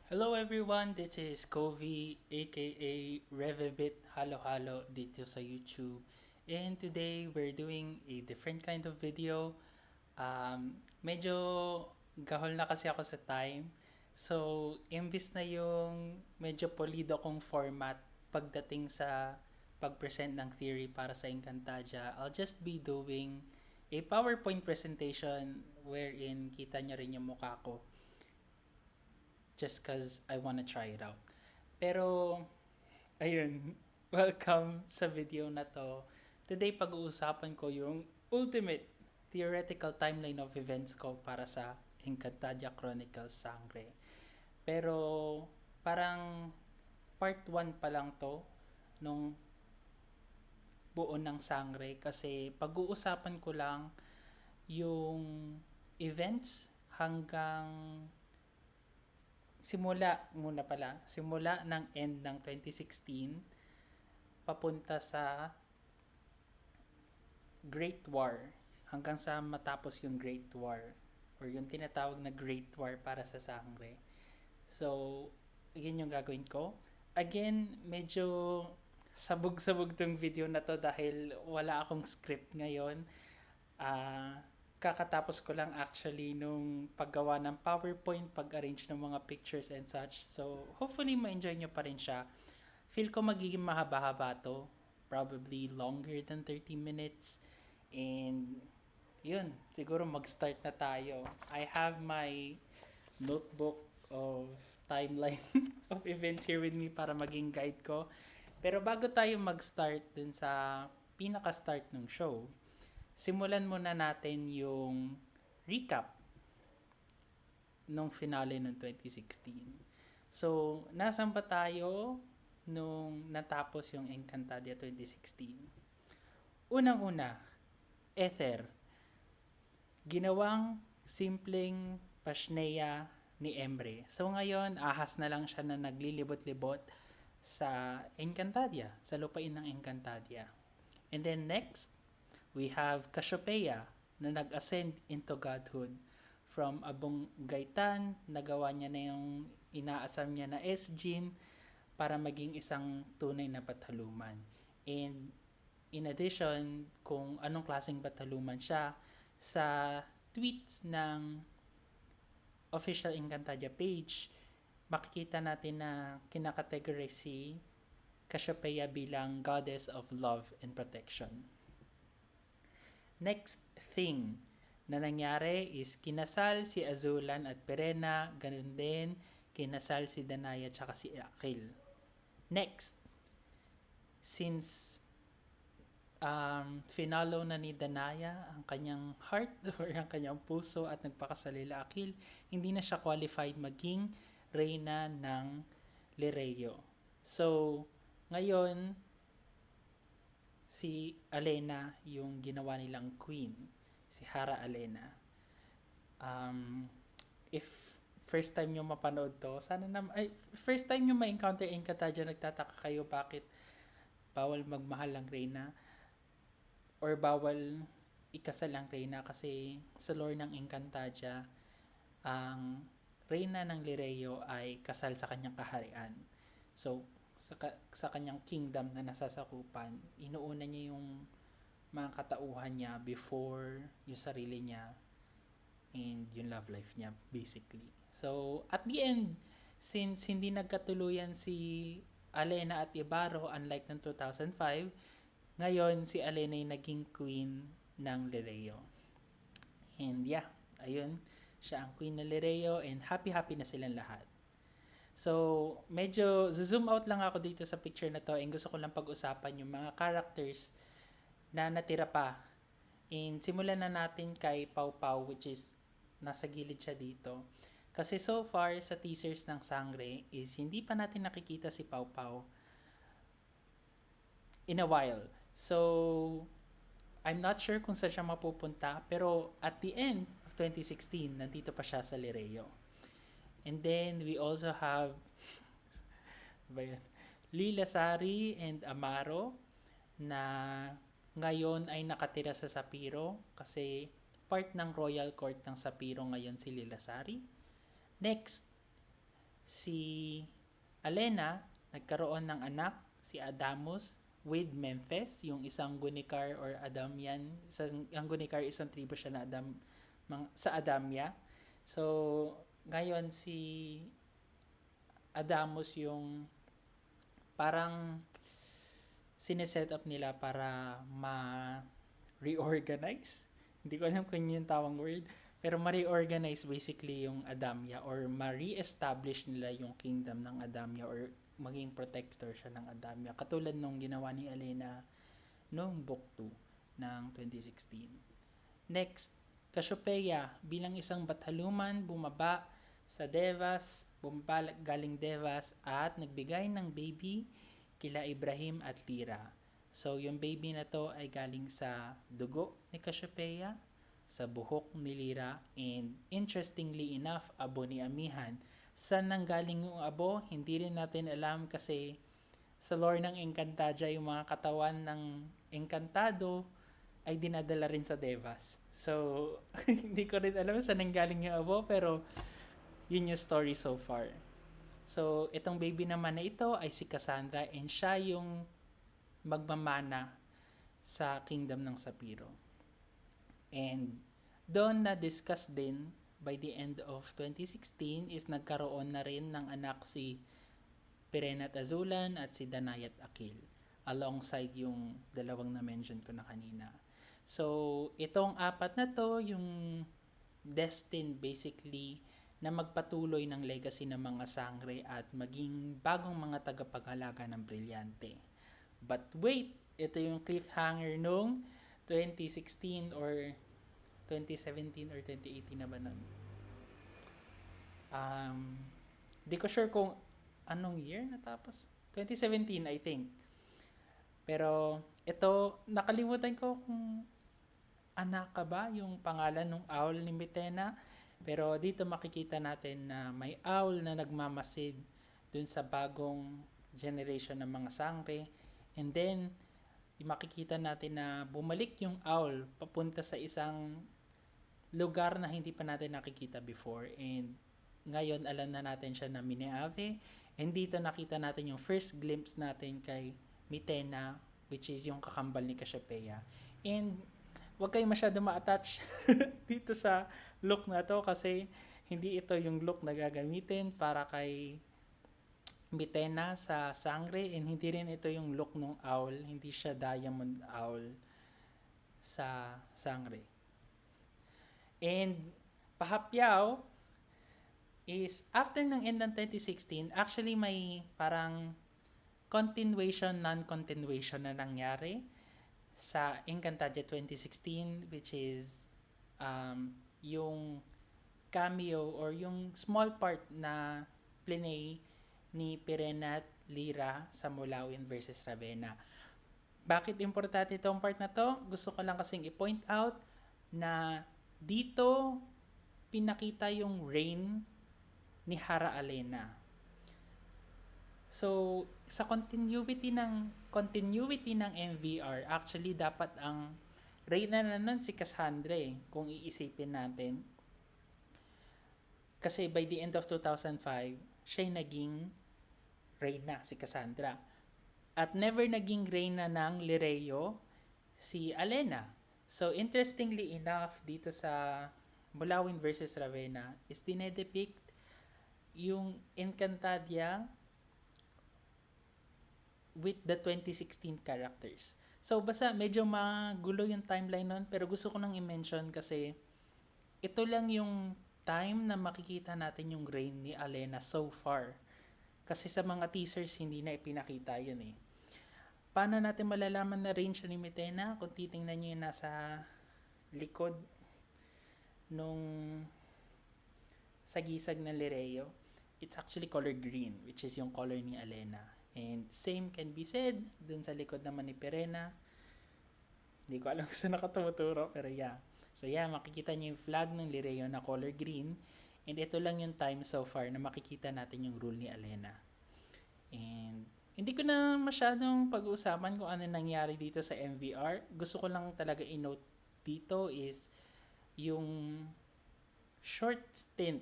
Hello everyone, this is Kovi aka Revibit Halo Halo dito sa YouTube. And today we're doing a different kind of video. Medyo gahol na kasi ako sa time. So, imbis na yung medyo polido kong format pagdating sa pag-present ng theory para sa Encantadia, I'll just be doing a PowerPoint presentation wherein kita nyo rin yung mukha ko just cause I wanna try it out. Pero, ayun, welcome sa video na to. Today, pag-uusapan ko yung ultimate theoretical timeline of events ko para sa Encantadia Chronicles Sangre. Pero, parang part 1 pa lang to nung buo ng Sangre kasi pag-uusapan ko lang yung events hanggang simula ng end ng 2016 papunta sa Great War hanggang sa matapos yung Great War or yung tinatawag na Great War para sa Sangre. So, yun yung gagawin ko. Again, medyo sabog-sabog tong video na to dahil wala akong script ngayon. Kakatapos ko lang actually nung paggawa ng PowerPoint, pag-arrange ng mga pictures and such. So, hopefully ma-enjoy nyo pa rin siya. Feel ko magiging mahaba-haba to. Probably longer than 30 minutes. And, yun, siguro mag-start na tayo. I have my notebook of timeline of events here with me para maging guide ko. Pero bago tayo mag-start dun sa pinaka-start ng show, simulan muna natin yung recap nung finale ng 2016. So, nasan ba tayo nung natapos yung Encantadia 2016? Unang-una, Ether. Ginawang simpleng pasneya ni Emre. So ngayon, ahas na lang siya na naglilibot-libot sa Encantadia, sa lupain ng Encantadia. And then next, we have Cassiopeia na nag-ascend into godhood from Abong Gaitan, nagawa niya na yung inaasam niya na S-Gene para maging isang tunay na bataluman. And in addition, kung anong klaseng bataluman siya, sa tweets ng official Encantadia page, makikita natin na kinakategorize si Cassiopeia bilang goddess of love and protection. Next thing na nangyari is kinasal si Azulan at Perena, ganun din kinasal si Danaya at si Akil. Next, since finalo na ni Danaya ang kanyang heart or ang kanyang puso at nagpakasalila Akil, hindi na siya qualified maging reyna ng Lireo. So, ngayon, si Alena yung ginawa nilang queen. Si Hara Alena. If first time nyo mapanood to, first time nyo ma-encounter Encantadia, nagtataka kayo bakit bawal magmahal ang reyna or bawal ikasal ang reyna kasi sa lore ng Encantadia, ang reyna ng Lireo ay kasal sa kanyang kaharian. So, sa kanyang kingdom na nasasakupan, inuuna niya yung mga katauhan niya before yung sarili niya and yung love life niya basically. So, at the end, since hindi nagkatuluyan si Alena at Ibarro unlike ng 2005, ngayon si Alena yung naging queen ng Lireo. And yeah, ayun, siya ang queen ng Lireo and happy-happy na silang lahat. So, medyo zoom out lang ako dito sa picture na to and gusto ko lang pag-usapan yung mga characters na natira pa. And simulan na natin kay Pau Pau, which is nasa gilid siya dito. Kasi so far sa teasers ng Sangre is hindi pa natin nakikita si Pau Pau in a while. So, I'm not sure kung saan siya mapupunta, pero at the end of 2016, nandito pa siya sa Lireo. And then, we also have Lila Sari and Amaro na ngayon ay nakatira sa Sapiro kasi part ng royal court ng Sapiro ngayon si Lila Sari. Next, si Alena nagkaroon ng anak, si Adamus, with Memphis, yung isang Gunikar or Adamian. Ang Gunikar, isang tribo siya na sa Adamya. So, ngayon si Adamus yung parang sineset up nila para ma-reorganize. Hindi ko alam kung yun yung tawang word. Pero ma-reorganize basically yung Adamya or ma-re-establish nila yung kingdom ng Adamya or maging protector siya ng Adamya. Katulad nung ginawa ni Alena noong book 2 ng 2016. Next, Cassiopeia bilang isang Bathaluman bumaba sa Devas, bumaba galing Devas at nagbigay ng baby kila Ibrahim at Lira. So yung baby na to ay galing sa dugo ni Cassiopeia, sa buhok ni Lira, and interestingly enough, abo ni Amihan. Saan nanggaling yung abo? Hindi rin natin alam kasi sa lore ng Encantadia, yung mga katawan ng Encantado ay dinadala rin sa Devas. So, hindi ko rin alam saan nanggaling yung abo, pero yun yung story so far. So, itong baby naman na ito ay si Cassandra and siya yung magmamana sa kingdom ng Sapiro. And doon na-discuss din by the end of 2016 is nagkaroon na rin ng anak si Pirena at Azulan at si Danay at Akil alongside yung dalawang na-mention ko na kanina. So, itong apat na to yung destined basically na magpatuloy ng legacy ng mga sangre at maging bagong mga tagapag-alaga ng Brilyante. But wait, ito yung cliffhanger nung 2016 or 2017 or 2018 na ba nun? Di ko sure kung anong year natapos. 2017, I think. Pero ito, nakalimutan ko kung Anaka ba yung pangalan ng owl ni Mitena. Pero dito makikita natin na may owl na nagmamasid dun sa bagong generation ng mga sangre. And then, makikita natin na bumalik yung owl papunta sa isang lugar na hindi pa natin nakikita before. And ngayon, alam na natin siya na Mineave. And dito nakita natin yung first glimpse natin kay Mitena, which is yung kakambal ni Cassiopeia. And wag kayo masyado ma-attach dito sa look na to kasi hindi ito yung look na gagamitin para kay Mitena sa sangre, and hindi rin ito yung look ng owl. Hindi siya diamond owl sa sangre. And pahapyaw is after ng end ng 2016, actually may parang continuation, non-continuation na nangyari sa Encantadia 2016, which is yung cameo or yung small part na plinay ni Pirena at Lira sa Mulawin versus Ravenna. Bakit importante itong part na to? Gusto ko lang kasing i-point out na dito pinakita yung reign ni Hara Alena. So, sa continuity ng MVR, actually dapat ang reyna na nun si Cassandra kung iisipin natin. Kasi by the end of 2005, siya naging reyna, si Cassandra. At never naging reyna ng Lireo, si Alena. So, interestingly enough, dito sa Mulawin versus Ravenna, is dinedepict yung Encantadia with the 2016 characters. So, basta medyo magulo yung timeline nun, pero gusto ko nang i-mention kasi ito lang yung time na makikita natin yung reign ni Alena so far. Kasi sa mga teasers, hindi na ipinakita yun eh. Paano natin malalaman na reign siya ni Mitena? Kung titingnan nyo yung nasa likod nung sagisag ng Lireo, it's actually color green, which is yung color ni Alena. And same can be said dun sa likod naman ni Pirena. Hindi ko alam kung saan nakatumuturo, pero yeah. So yeah, makikita nyo yung flag ng Lireo na color green. And ito lang yung time so far na makikita natin yung rule ni Alena. And hindi ko na masyadong pag-uusapan kung ano nangyari dito sa MVR. Gusto ko lang talaga i-note dito is yung short stint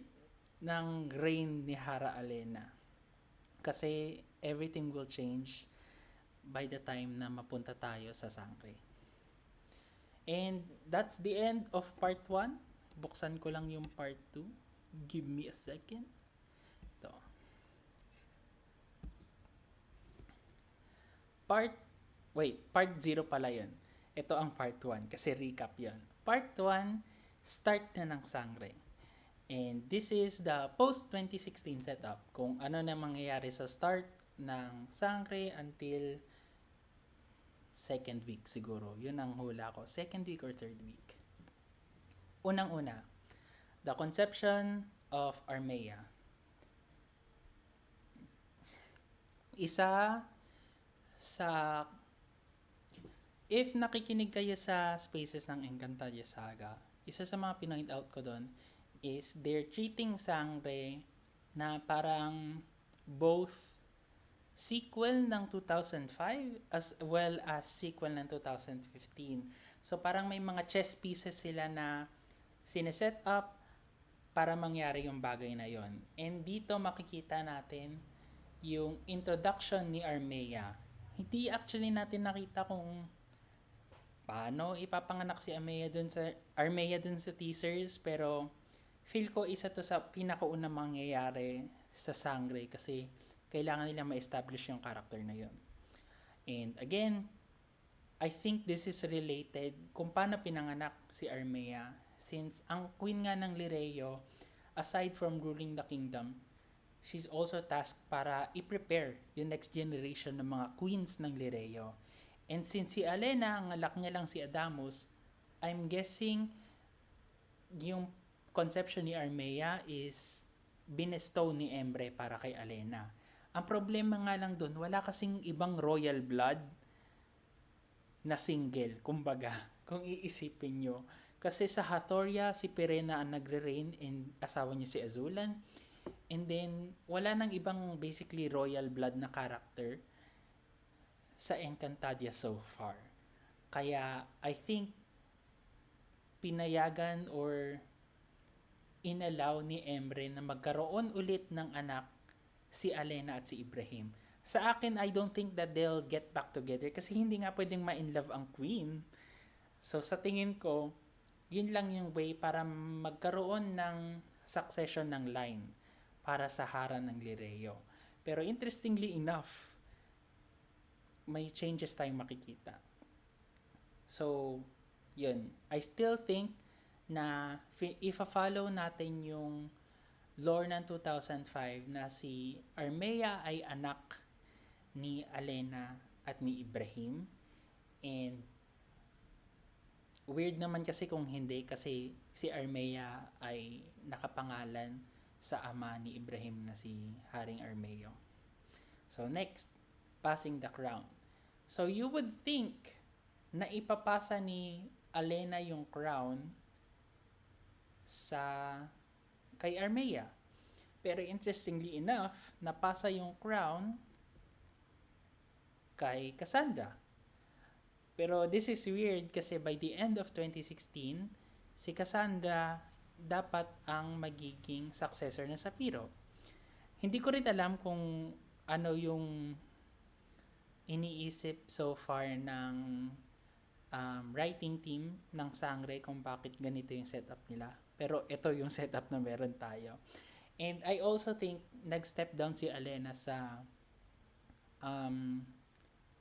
ng reign ni Hara Alena. Kasi everything will change by the time na mapunta tayo sa Sangre. And that's the end of part 1. Buksan ko lang yung part 2. Give me a second. Ito. Part 0 pala yun. Ito ang part 1 kasi recap yun. Part 1, start na ng Sangre. And this is the post-2016 setup. Kung ano na mangyayari sa start ng Sangre until second week siguro. Yun ang hula ko. Second week or third week. Unang-una, the conception of Armea. Isa sa... If nakikinig kayo sa spaces ng Encantadia Saga, isa sa mga pinoint out ko doon is they're treating Sangre na parang both sequel ng 2005 as well as sequel ng 2015. So parang may mga chess pieces sila na sineset up para mangyari yung bagay na yon. And dito makikita natin yung introduction ni Armea. Hindi actually natin nakita kung paano ipapanganak si Armea dun sa teasers, pero feel ko isa to sa pinakaunang mangyayari sa Sangre kasi kailangan nila ma-establish yung character na yun. And again, I think this is related kung paano pinanganak si Armea, since ang queen nga ng Lireo, aside from ruling the kingdom, she's also tasked para i-prepare yung next generation ng mga queens ng Lireo. And since si Alena, ang anak niya lang si Adamus, I'm guessing yung conception ni Armea is binestow ni Emre para kay Alena. Ang problema nga lang dun, wala kasing ibang royal blood na single, kumbaga, kung iisipin nyo. Kasi sa Hathoria, si Pirena ang nagre-reign and asawa niya si Azulan. And then, wala nang ibang basically royal blood na character sa Encantadia so far. Kaya, I think, pinayagan or inallow ni Emre na magkaroon ulit ng anak si Alena at si Ibrahim. Sa akin, I don't think that they'll get back together kasi hindi nga pwedeng ma-inlove ang queen. So, sa tingin ko, yun lang yung way para magkaroon ng succession ng line para sa Hara ng Lireo. Pero interestingly enough, may changes tayong makikita. So, yun. I still think na if-follow natin yung lore ng 2005 na si Armea ay anak ni Alena at ni Ibrahim. And weird naman kasi kung hindi, kasi si Armea ay nakapangalan sa ama ni Ibrahim na si Haring Armeo. So next, passing the crown. So you would think na ipapasa ni Alena yung crown sa kay Armea. Pero interestingly enough, napasa yung crown kay Cassandra. Pero this is weird kasi by the end of 2016, si Cassandra dapat ang magiging successor ng Sapiro. Hindi ko rin alam kung ano yung iniisip so far ng writing team ng Sangre kung bakit ganito yung setup nila. Pero ito yung setup na meron tayo. And I also think nag-step down si Alena sa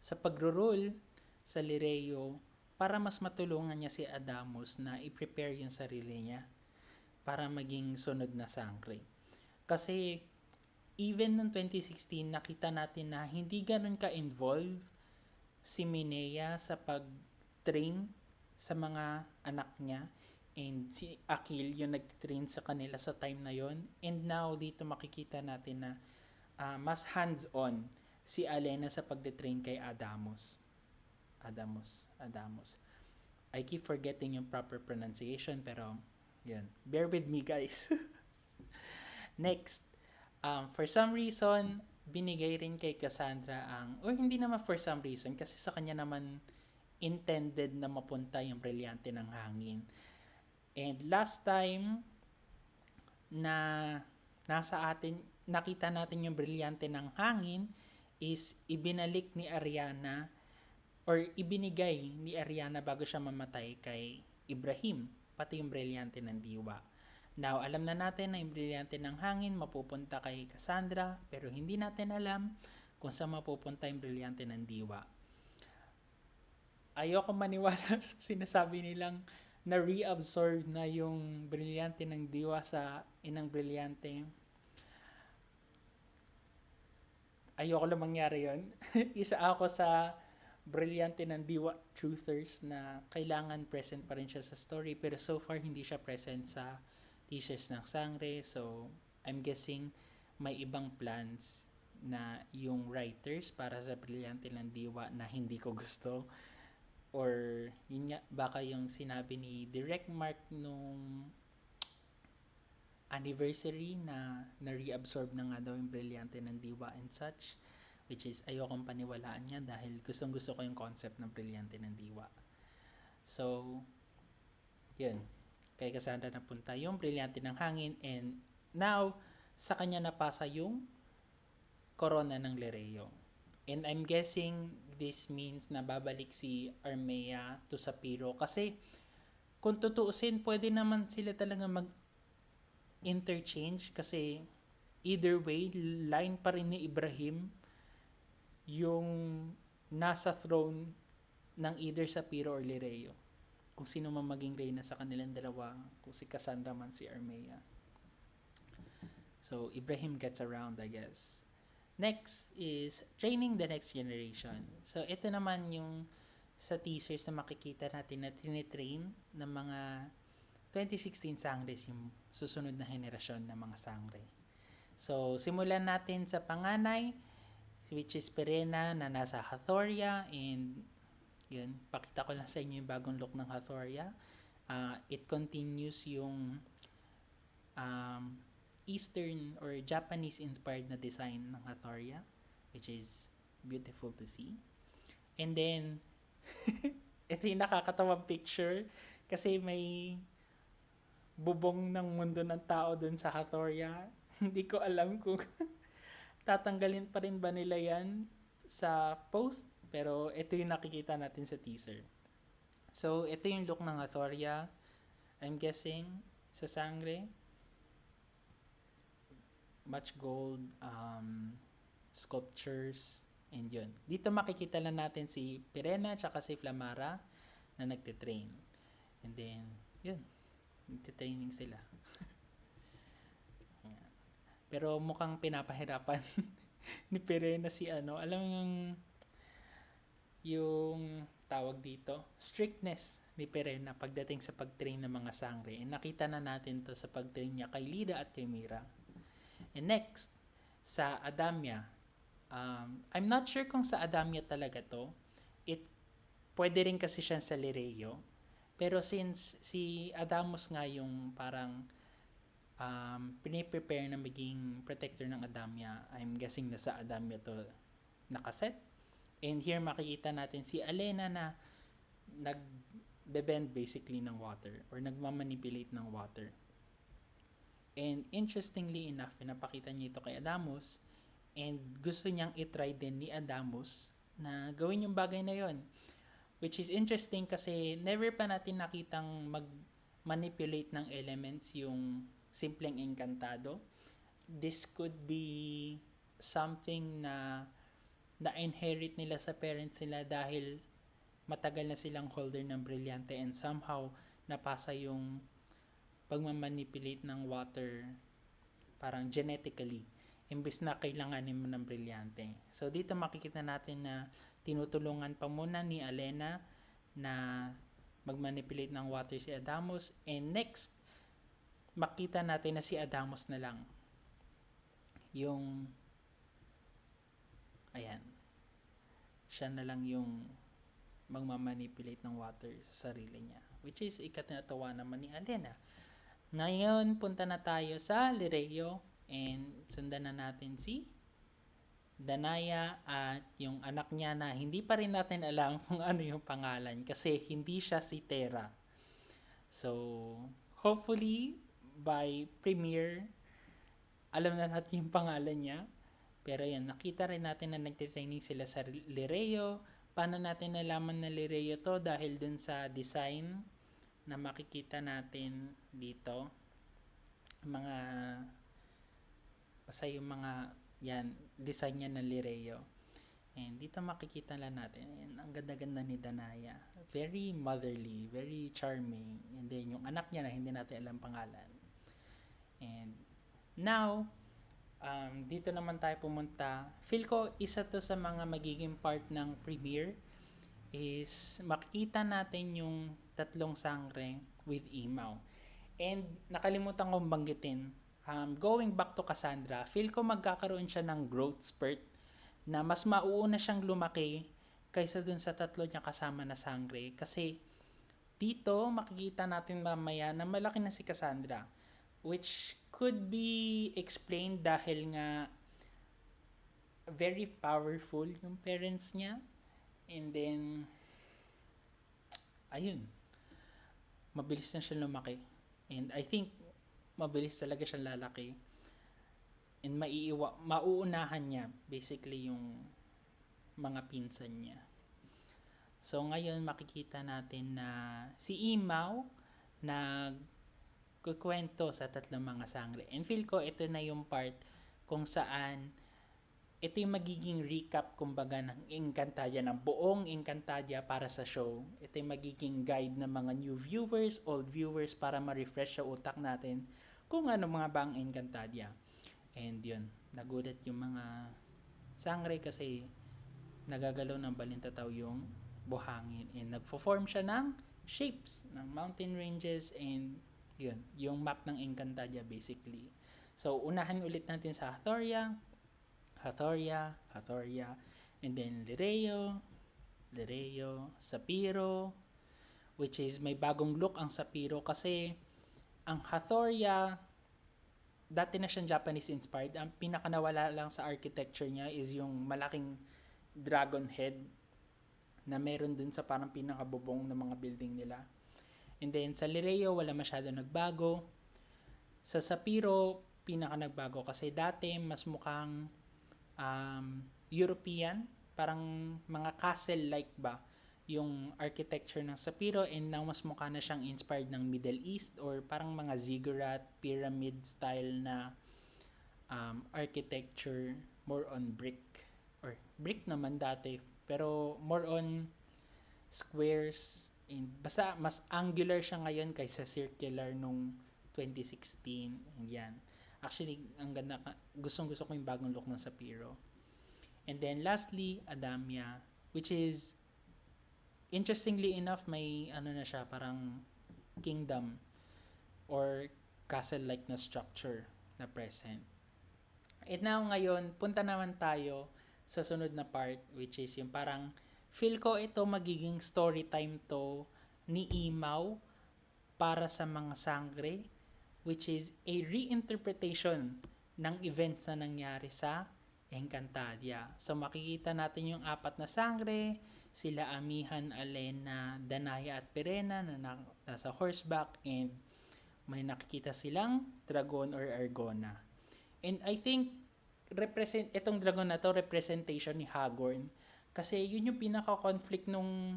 pagro-rule sa Lireo para mas matulungan niya si Adamus na i-prepare yung sarili niya para maging sunod na Sangre. Kasi even noong 2016, nakita natin na hindi ganun ka-involve si Minea sa pag-train sa mga anak niya. And si Akil yung nag-train sa kanila sa time na yon. And now, dito makikita natin na mas hands-on si Alena sa pag-train kay Adamus. I keep forgetting yung proper pronunciation, pero yun. Bear with me, guys. Next, for some reason, binigay rin kay Cassandra hindi naman for some reason, kasi sa kanya naman intended na mapunta yung brilyante ng hangin. And last time na nakita natin yung brilyante ng hangin is ibinalik ni Ariana or ibinigay ni Ariana bago siya mamatay kay Ibrahim, pati yung brilyante ng diwa. Now, alam na natin na yung brilyante ng hangin mapupunta kay Cassandra, pero hindi natin alam kung saan mapupunta yung brilyante ng diwa. Ayoko maniwala sa sinasabi nilang na reabsorb na yung brilyante ng diwa sa inang brilyante. Ayoko lang mangyari yun. Isa ako sa brilyante ng diwa truthers na kailangan present pa rin siya sa story, pero so far hindi siya present sa teasers ng Sangre. So I'm guessing may ibang plans na yung writers para sa brilyante ng diwa na hindi ko gusto, or yun nga, baka yung sinabi ni Direct Mark nung anniversary na reabsorb na nga daw yung brilyante ng diwa and such, which is ayokong paniwalaan niya dahil gustong gusto ko yung concept ng brilyante ng diwa. So yun, kay Cassandra napunta yung brilyante ng hangin, and now sa kanya napasa yung corona ng Lereo. And I'm guessing this means na babalik si Armea to Sapiro, kasi kung tutuusin pwede naman sila talaga mag-interchange, kasi either way line pa rin ni Ibrahim yung nasa throne ng either Sapiro or Lereo, kung sino man maging reyna sa kanilang dalawa, kung si Cassandra man si Armea. So Ibrahim gets around, I guess. Next is training the next generation. So ito naman yung sa teasers na makikita natin na tinitrain ng mga 2016 Sangres, yung susunod na henerasyon ng mga Sangre. So simulan natin sa panganay, which is Pirena na nasa Hathoria, and yun, pakita ko lang sa inyo yung bagong look ng Hathoria. It continues yung Eastern or Japanese inspired na design ng Hathoria, which is beautiful to see. And then ito yung nakakatawang picture kasi may bubong ng mundo ng tao dun sa Hathoria. Hindi ko alam kung tatanggalin pa rin ba nila yan sa post, pero ito yung nakikita natin sa teaser. So ito yung look ng Hathoria, I'm guessing sa Sangre. Much gold, sculptures, and yun. Dito makikita lang natin si Pirena tsaka si Flamara na nagtitrain. And then, yun, nagtitraining sila. Pero mukhang pinapahirapan ni Pirena si alam yung tawag dito, strictness ni Pirena pagdating sa pagtrain ng mga Sangre. And nakita na natin to sa pagtrain niya kay Lida at kay Mira. And next, sa Adamya. I'm not sure kung sa Adamya talaga to. Pwede rin kasi siya sa Lereo. Pero since si Adamus nga yung parang piniprepare na maging protector ng Adamya, I'm guessing na sa Adamya to nakaset. And here makikita natin si Alena na nag-bend basically ng water or nagmamanipulate ng water. And interestingly enough, pinapakita niya ito kay Adamus, and gusto niyang itry din ni Adamus na gawin yung bagay na yon. Which is interesting kasi never pa natin nakitang mag-manipulate ng elements yung simpleng Encantado. This could be something na na-inherit nila sa parents nila dahil matagal na silang holder ng brilyante, and somehow napasa yung pagmamanipulate ng water parang genetically, imbes na kailanganin mo ng brilyante. So dito makikita natin na tinutulungan pa muna ni Alena na magmanipulate ng water si Adamus, and next makita natin na si Adamus na lang yung siya na lang yung magmamanipulate ng water sa sarili niya, which is ikatinatawa naman ni Alena. Ngayon, punta na tayo sa Lereo, and sundan na natin si Danaya at yung anak niya na hindi pa rin natin alam kung ano yung pangalan kasi hindi siya si Terra. So, hopefully, by premiere, alam na natin yung pangalan niya. Pero yan, nakita rin natin na nagtitraining sila sa Lireo. Paano natin nalaman na Lireo to? Dahil dun sa design na makikita natin dito. Mga, basta yung mga, yan, design niya ng Lireo. And dito makikita lang natin, and ang ganda-ganda ni Danaya. Very motherly, very charming. And then yung anak niya na hindi natin alam pangalan. And now, dito naman tayo pumunta. Feel ko isa to sa mga magiging part ng premiere is makikita natin yung tatlong sangre with Imaw. And nakalimutan kong banggitin, going back to Cassandra, feel ko magkakaroon siya ng growth spurt na mas mauuna siyang lumaki kaysa dun sa tatlo niya kasama na sangre. Kasi dito makikita natin mamaya na malaki na si Cassandra, which could be explained dahil nga very powerful yung parents niya. And then, ayun, mabilis na siya lumaki. And I think, mabilis talaga siya lalaki. And mauunahan niya, basically, yung mga pinsan niya. So, ngayon, makikita natin na si Imaw, nagkukwento sa tatlong mga sangre. And feel ko, ito na yung part kung saan ito yung magiging recap kumbaga ng Encantadia, ng buong Encantadia para sa show. Ito yung magiging guide ng mga new viewers, old viewers para ma-refresh sa utak natin kung ano mga ba ang Encantadia. And yun, nagulat yung mga sangre kasi nagagalaw ng balintataw yung buhangin. And nagfo-form siya ng shapes ng mountain ranges and yun, yung map ng Encantadia basically. So, unahan ulit natin sa Hathoria, and then Lireo, Sapiro, which is may bagong look ang Sapiro kasi ang Hathoria, dati na siyang Japanese inspired. Ang pinakanawala lang sa architecture niya is yung malaking dragon head na meron dun sa parang pinakabubong ng mga building nila. And then sa Lireo, wala masyado nagbago. Sa Sapiro, pinaka nagbago kasi dati mas mukhang European, parang mga castle-like ba yung architecture ng Sapiro, and now mas mukha na siyang inspired ng Middle East or parang mga ziggurat, pyramid style na architecture, more on brick. Or brick naman dati, pero more on squares. And basta mas angular siya ngayon kaysa circular nung 2016. And yan. Actually, ang ganda, gustong-gusto ko yung bagong look ng Sapiro. And then lastly, Adamia, which is interestingly enough, may ano na siya, parang kingdom or castle-like na structure na present. And now ngayon, punta naman tayo sa sunod na part, which is yung parang feel ko ito magiging story time to ni Imaw para sa mga sangre, which is a reinterpretation ng events na nangyari sa Encantadia. So makikita natin yung apat na sangre, sila Amihan, Alena, Danaya at Pirena na nasa horseback, and may nakikita silang dragon or Argona. And I think itong dragon na to representation ni Hagorn kasi yun yung pinaka-conflict nung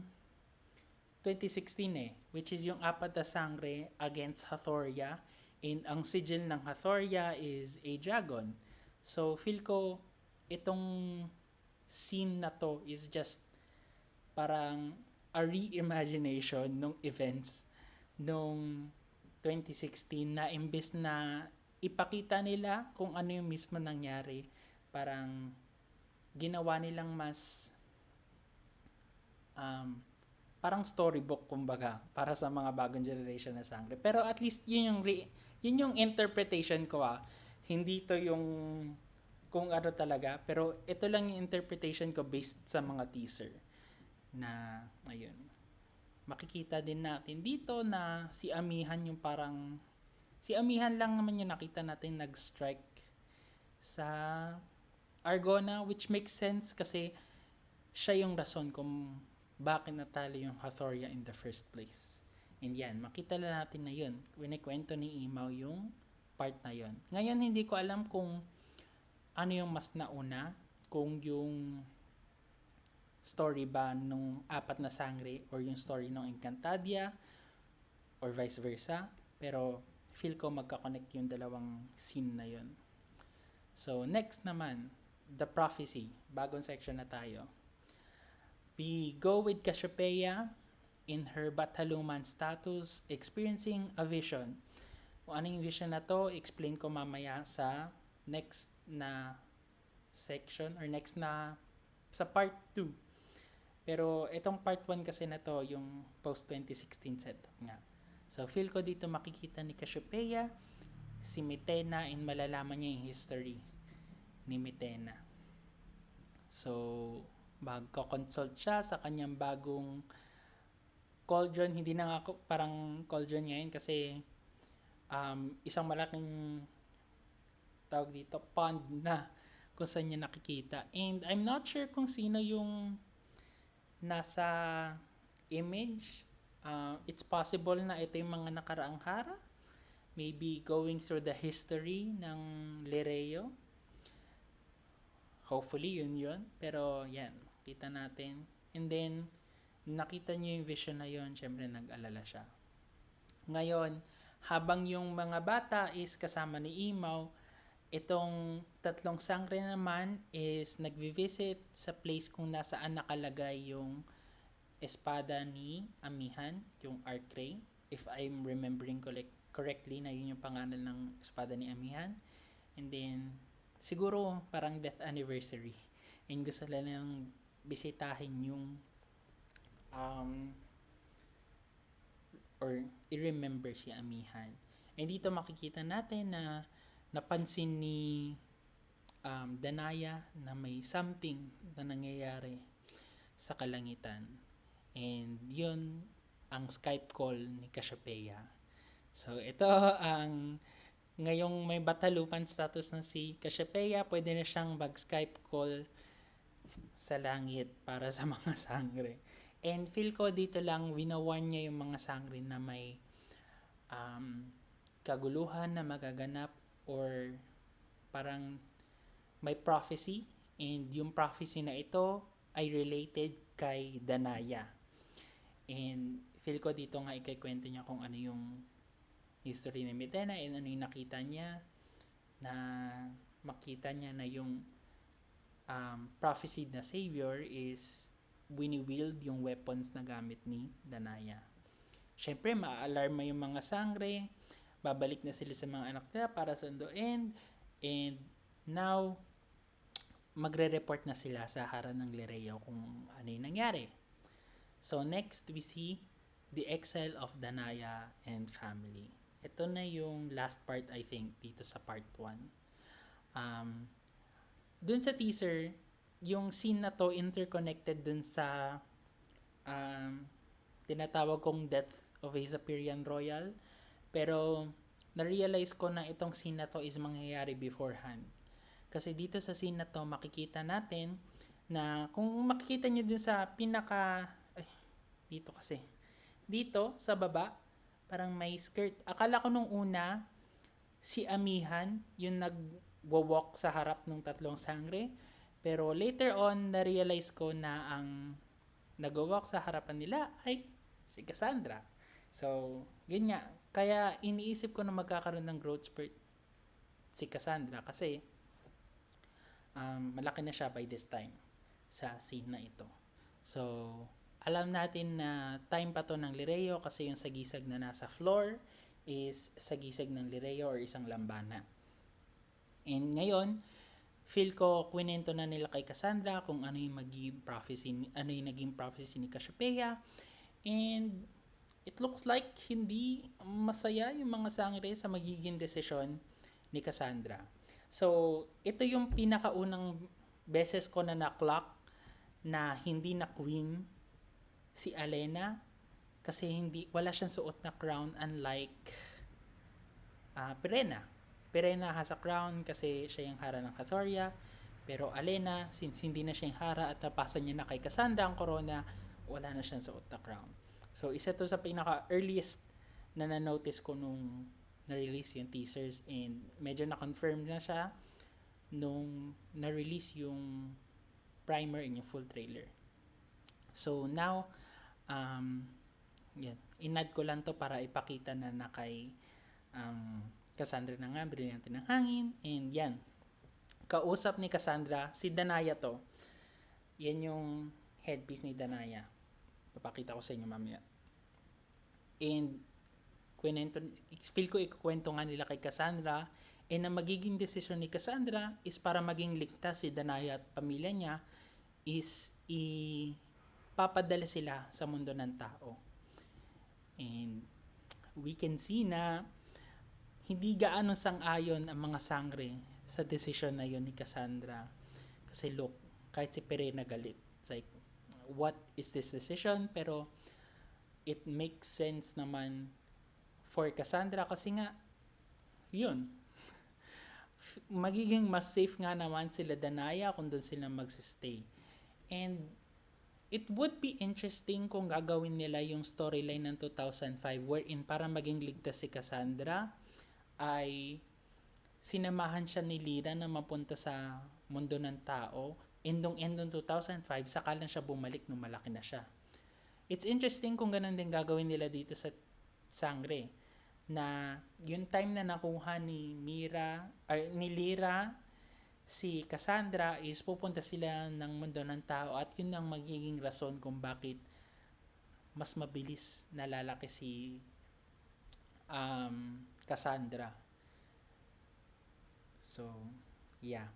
2016 which is yung apat na sangre against Hathoria, and ang sigil ng Hathoria is a dragon. So feel ko itong scene na to is just parang a reimagination ng events nung 2016 na imbes na ipakita nila kung ano yung mismo nangyari, parang ginawa nilang mas parang storybook kumbaga para sa mga bagong generation na sangre. Pero at least yun yung interpretation ko Hindi to yung kung ano talaga, pero ito lang yung interpretation ko based sa mga teaser na ayun. Makikita din natin dito na si Amihan yung parang si Amihan lang naman yung nakita natin nag-strike sa Argona, which makes sense kasi siya yung rason kung bakit natalo yung Hathoria in the first place. And yan, makita lang natin na yun. Kwento ni Imaw yung part na yon. Ngayon, hindi ko alam kung ano yung mas nauna, kung yung story ba nung apat na sangre or yung story nung Encantadia or vice versa. Pero feel ko magka-connect yung dalawang scene na yon. So, next naman, the prophecy. Bagong section na tayo. We go with Cassiopeia in her Bataluman status, experiencing a vision. Kung ano yung vision na to, explain ko mamaya sa next na section or next na sa part 2. Pero itong part 1 kasi na to, yung post-2016 setup nga. So, feel ko dito makikita ni Cassiopeia, si Mitena, and malalaman niya yung history ni Mitena. So, magko-consult siya sa kanyang bagong cauldron. Hindi na nga parang cauldron ngayon kasi isang malaking tawag dito, pond na kung saan niya nakikita. And I'm not sure kung sino yung nasa image. It's possible na ito yung mga nakaraang hara. Maybe going through the history ng Lireo. Hopefully, yun. Pero, yan. Kita natin. And then, nakita niyo yung vision na yun. Siyempre, nag-alala siya. Ngayon, habang yung mga bata is kasama ni Imaw, itong tatlong sangre naman is nagvi-visit sa place kung nasaan nakalagay yung espada ni Amihan, yung Arcray. If I'm remembering correctly na yun yung pangalan ng espada ni Amihan. And then, siguro parang death anniversary. And gusto lang bisitahin yung or i-remember si Amihan. And dito makikita natin na napansin ni Danaya na may something na nangyayari sa kalangitan. And yun ang Skype call ni Cassiopeia. So ito ang ngayong may Batalupan status na si Cassiopeia, pwede na siyang mag-Skype call sa langit para sa mga sangre. And feel ko dito lang winawarn niya yung mga sangre na may kaguluhan na magaganap or parang may prophecy, and yung prophecy na ito ay related kay Danaya. And feel ko dito nga ikikwento niya kung ano yung history ni Mitena and ano yung nakita niya, na makita niya na yung prophecy na savior is wini-wield yung weapons na gamit ni Danaya. Syempre, ma-alarma yung mga sangre, babalik na sila sa mga anak nila para sunduin, and now, magre-report na sila sa harap ng Lireo kung ano yung nangyari. So, next, we see the exile of Danaya and family. Ito na yung last part, I think, dito sa part 1. Dun sa teaser, yung scene na to interconnected dun sa tinatawag kong Death of Aesoperian Royal. Pero, na-realize ko na itong scene na to is mangyayari beforehand. Kasi dito sa scene na to, makikita natin na kung makikita nyo din sa dito sa baba, parang may skirt. Akala ko nung una, si Amihan yung nag-walk sa harap ng tatlong sangre. Pero later on, na-realize ko na ang nag-walk sa harapan nila ay si Cassandra. So, yun nga. Kaya iniisip ko na magkakaroon ng growth spurt si Cassandra kasi malaki na siya by this time sa scene na ito. So, alam natin na time pa to ng Lireo kasi yung sagisag na nasa floor is sagisag ng Lireo or isang lambana. And ngayon, feel ko kwento na nila kay Cassandra kung ano yung naging prophecy ni Cassiopeia. And it looks like hindi masaya yung mga sangre sa magiging desisyon ni Cassandra. So, ito yung pinakaunang beses ko na na-clock na hindi na queen si Alena kasi wala siyang suot na crown, unlike Pirena. Pirena has a crown kasi siya yung hara ng Hathoria, pero Alena, since hindi na siya yung hara at napasan niya na kay Cassandra ang corona, wala na siyang suot na crown. So isa to sa pinaka earliest na na-notice ko nung na-release yung teasers, and medyo na-confirm na siya nung na-release yung primer and yung full trailer. So now, yan, inad ko lang to para ipakita na kay Cassandra na nga, Brilyante ng Hangin, and yan, kausap ni Cassandra, si Danaya to. Yan yung headpiece ni Danaya. Papakita ko sa inyo mamaya. And feel ko ikukwento nga nila kay Cassandra, and ang magiging desisyon ni Cassandra is para maging ligtas si Danaya at pamilya niya is ipapadala sila sa mundo ng tao. And we can see na hindi gaano sang-ayon ang mga sangre sa desisyon na yun ni Cassandra. Kasi look, kahit si Pere na galit. It's like, what is this decision? Pero it makes sense naman for Cassandra kasi nga, yun. Magiging mas safe nga naman sila Danaya kung doon sila magsistay. And it would be interesting kung gagawin nila yung storyline ng 2005 wherein para maging ligtas si Cassandra ay sinamahan siya ni Lyra na mapunta sa mundo ng tao. Endong 2005, saka lang siya bumalik nung malaki na siya. It's interesting kung ganun din gagawin nila dito sa Sangre. Na yung time na nakuha ni Lyra si Cassandra is pupunta sila ng mundo ng tao, at yun ang magiging rason kung bakit mas mabilis nalalaki si Cassandra. So, yeah.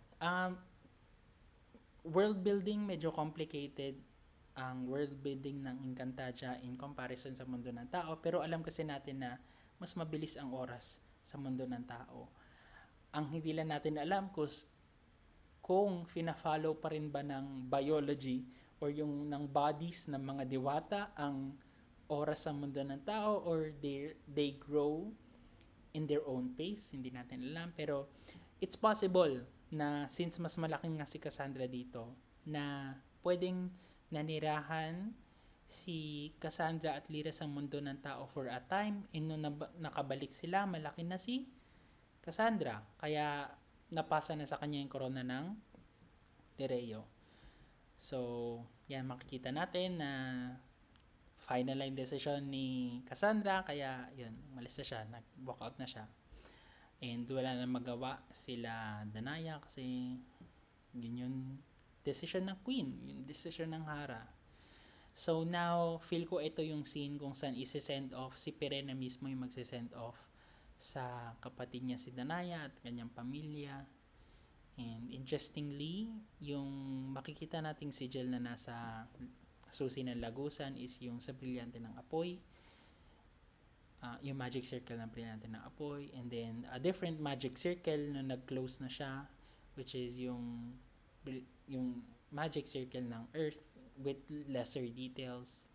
World building, medyo complicated ang world building ng Encantadia in comparison sa mundo ng tao, pero alam kasi natin na mas mabilis ang oras sa mundo ng tao. Ang hindi lang natin alam kung fina-follow pa rin ba ng biology or yung ng bodies ng mga diwata ang oras sa mundo ng tao, or they grow in their own pace. Hindi natin alam, pero it's possible na since mas malaki nga si Cassandra dito, na pwedeng nanirahan si Cassandra at Lyra sa mundo ng tao for a time, and nung nakabalik sila, malaki na si Cassandra. Kaya napasa na sa kanya yung corona ng Tireo. So, yan, makikita natin na final line decision ni Cassandra, kaya yun, umalis na siya, nag-walk out na siya. And wala na magawa sila Danaya kasi yun yung decision ng Queen, yung decision ng Hara. So now, feel ko ito yung scene kung saan isi-send off si Pere na mismo yung magsi-send off sa kapatid niya si Danaya at kanyang pamilya. And interestingly, yung makikita nating sigil na nasa susi ng Lagusan is yung sa Brilyante ng Apoy. Yung magic circle ng Brilyante ng Apoy, and then a different magic circle na nag-close na siya, which is yung magic circle ng Earth with lesser details.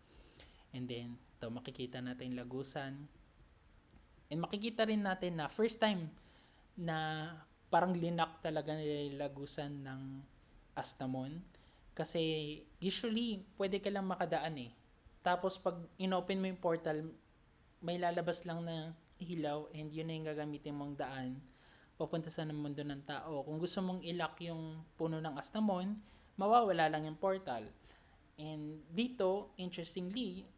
And then to makikita natin Lagusan, and makikita rin natin na first time na parang linak talaga nila Lagusan ng Astamon, kasi usually pwede ka lang makadaan tapos pag inopen mo yung portal, may lalabas lang na ilaw, and yun na yung gagamitin mong daan papunta sa mundo ng tao. Kung gusto mong ilak yung puno ng Astamon, mawawala lang yung portal. And dito, interestingly,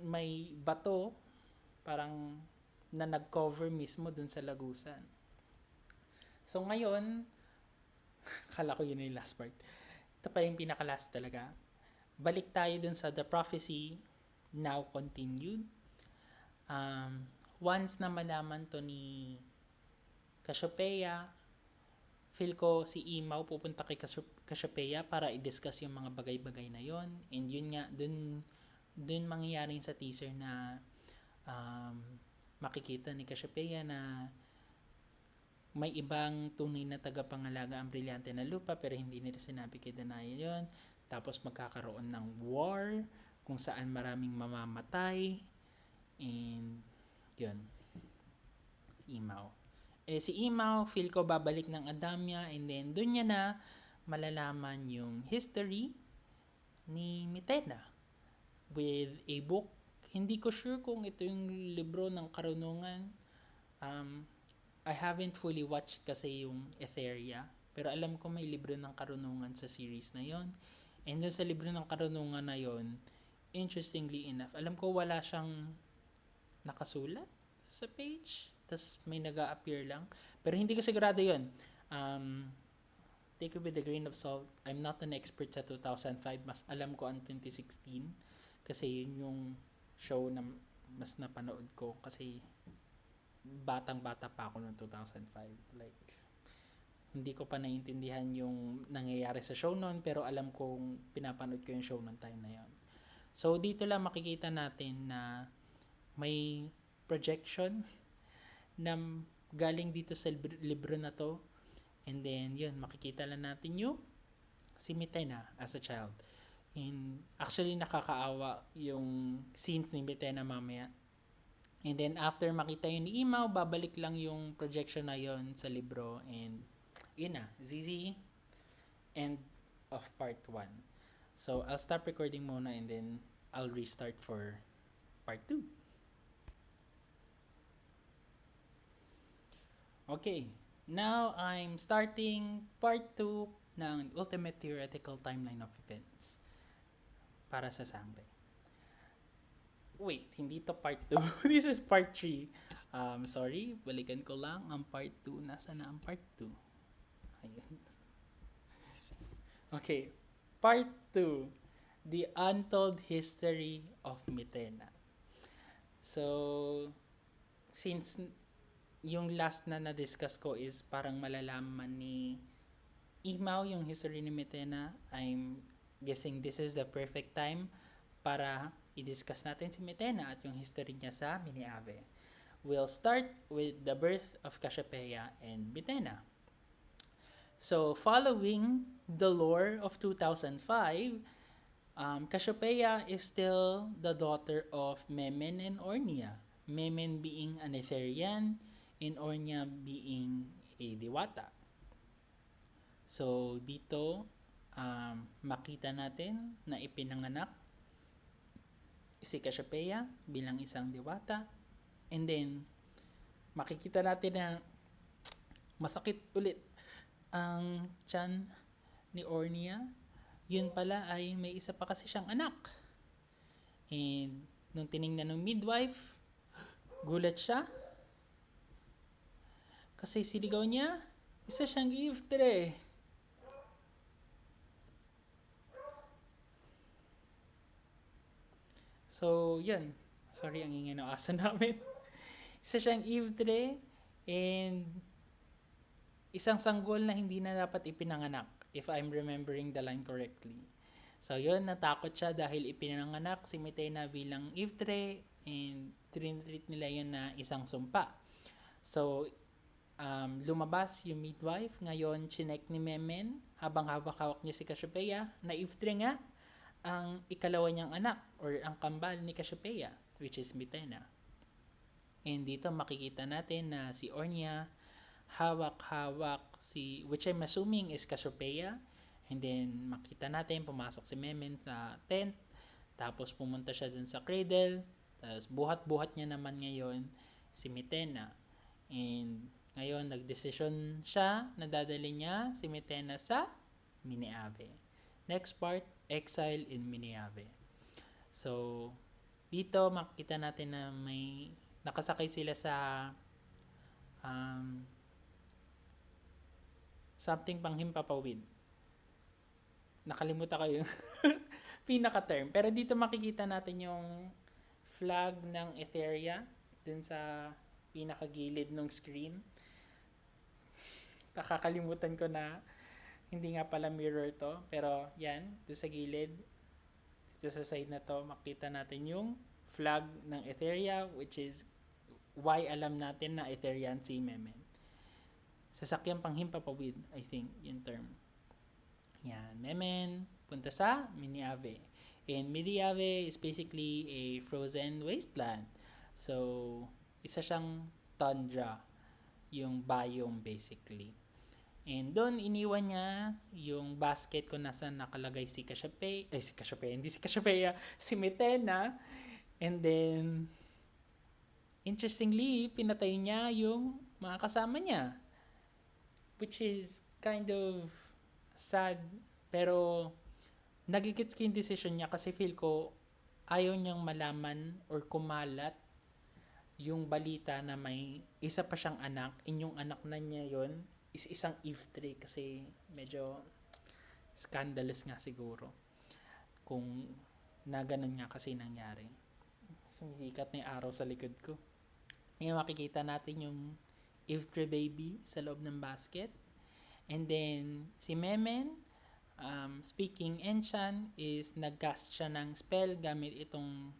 may bato parang na nag-cover mismo dun sa Lagusan. So ngayon, kala ko yun yung last part. Ito pa yung pinaka-last talaga. Balik tayo dun sa The Prophecy Now Continued. Once na malaman to ni Cassiopeia, feel ko si Imaw pupunta kay Cassiopeia para i-discuss yung mga bagay-bagay na yon. And yun nga, dun mangyayaring sa teaser na makikita ni Cassiopeia na may ibang tunay na tagapangalaga ang Brilyante na Lupa, pero hindi nila sinabi kay Danaya yon. Tapos magkakaroon ng war kung saan maraming mamamatay. And yun, Imaw. Si Imaw, feel ko babalik ng Adamya, and then dun niya na malalaman yung history ni Mitena with a book. Hindi ko sure kung ito yung libro ng karunungan Um, I haven't fully watched kasi yung Etheria, pero alam ko may libro ng karunungan sa series na yon. And dun sa libro ng karunungan na yon, interestingly enough, alam ko wala siyang nakasulat sa page. Tapos may nag-a-appear lang. Pero hindi ko sigurado yon. Um, Take it with a grain of salt. I'm not an expert sa 2005. Mas alam ko ang 2016. Kasi yun yung show na mas napanood ko. Kasi batang-bata pa ako noong 2005. Like, hindi ko pa naiintindihan yung nangyayari sa show noon, pero alam kong pinapanood ko yung show noong time na yon. So, dito lang makikita natin na may projection na galing dito sa libro na to. And then, yun, makikita lang natin yung si Mitena as a child. And actually, nakakaawa yung scenes ni Mitena mamaya. And then, after makita yun ni Imaw, babalik lang yung projection na yun sa libro. And, yun na, ZZ, end of part 1. So, I'll stop recording muna and then I'll restart for part 2. Okay, now I'm starting part 2 ng Ultimate Theoretical Timeline of Events para sa Sangre. Wait, hindi to part 2. This is part 3. Sorry, balikan ko lang ang part 2. Nasaan na ang part 2? Ayun. Okay, part 2. The Untold History of Mitena. So, since yung last na na-discuss ko is parang malalaman ni Imaw yung history ni Mitena, I'm guessing this is the perfect time para i-discuss natin si Mitena at yung history niya sa Miniave. We'll start with the birth of Cassiopeia and Mitena. So, following the lore of 2005, Cassiopeia is still the daughter of Memen and Ornia. Memen being an Etherian, and Ornia being a Diwata. So, dito, makita natin na ipinanganak si Cassiopeia bilang isang Diwata. And then, makikita natin na masakit ulit ang tiyan ni Ornia. Yun pala ay may isa pa kasi siyang anak. And nung tiningnan ng midwife, gulat siya. Kasi siligaw niya, isa siyang Iftre. So, yun. Sorry, ang ingay ng aso namin. Isa siyang Iftre and isang sanggol na hindi na dapat ipinanganak, if I'm remembering the line correctly. So, yun, natakot siya dahil ipinanganak si Mitena bilang Iftre and tinitreat nila yun na isang sumpa. So, lumabas yung midwife. Ngayon, chinek ni Memen habang hawak-hawak niya si Cassiopeia na Iftre nga ang ikalawa niyang anak or ang kambal ni Cassiopeia, which is Mitena. And dito makikita natin na si Ornia hawak-hawak si, which I'm assuming is Cassiopeia. And then makita natin pumasok si Memen sa tent, tapos pumunta siya dun sa cradle, tapos buhat-buhat niya naman ngayon si Mitena. And ngayon, nagdesisyon siya na dadali niya si Mitena sa Miniave. Next part, exile in Miniave. So, dito makikita natin na may nakasakay sila sa something panghimpapawid. Nakalimutan ko yung pinaka-term. Pero dito makikita natin yung flag ng Etheria dun sa pinakagilid ng screen. Nakakalimutan ko na hindi nga pala mirror to. Pero yan, dito sa gilid, dito sa side na to, makita natin yung flag ng Etheria, which is why alam natin na Etherian si Memen. Sasakyang panghimpapawid, I think, yung term. Yan, Memen, punta sa Miniave. And Miniave is basically a frozen wasteland. So, isa siyang tundra, yung biome basically. And doon, iniwan niya yung basket kung nasaan nakalagay si Cassiopeia. Hindi si Cassiopeia, si Mitena. And then, Interestingly, pinatay niya yung mga kasama niya, which is kind of sad, pero nagigits ko yung decision niya kasi feel ko ayaw niyang malaman or kumalat yung balita na may isa pa siyang anak, inyong anak na niya yon is isang Eve tree kasi medyo scandalous nga siguro kung na ganun nga kasi nangyari. Sumisikat na yung araw sa likod ko. Ngayon makikita natin yung Eve tree baby sa loob ng basket. And then si Memen, speaking Enchan, is nagcast siya ng spell gamit itong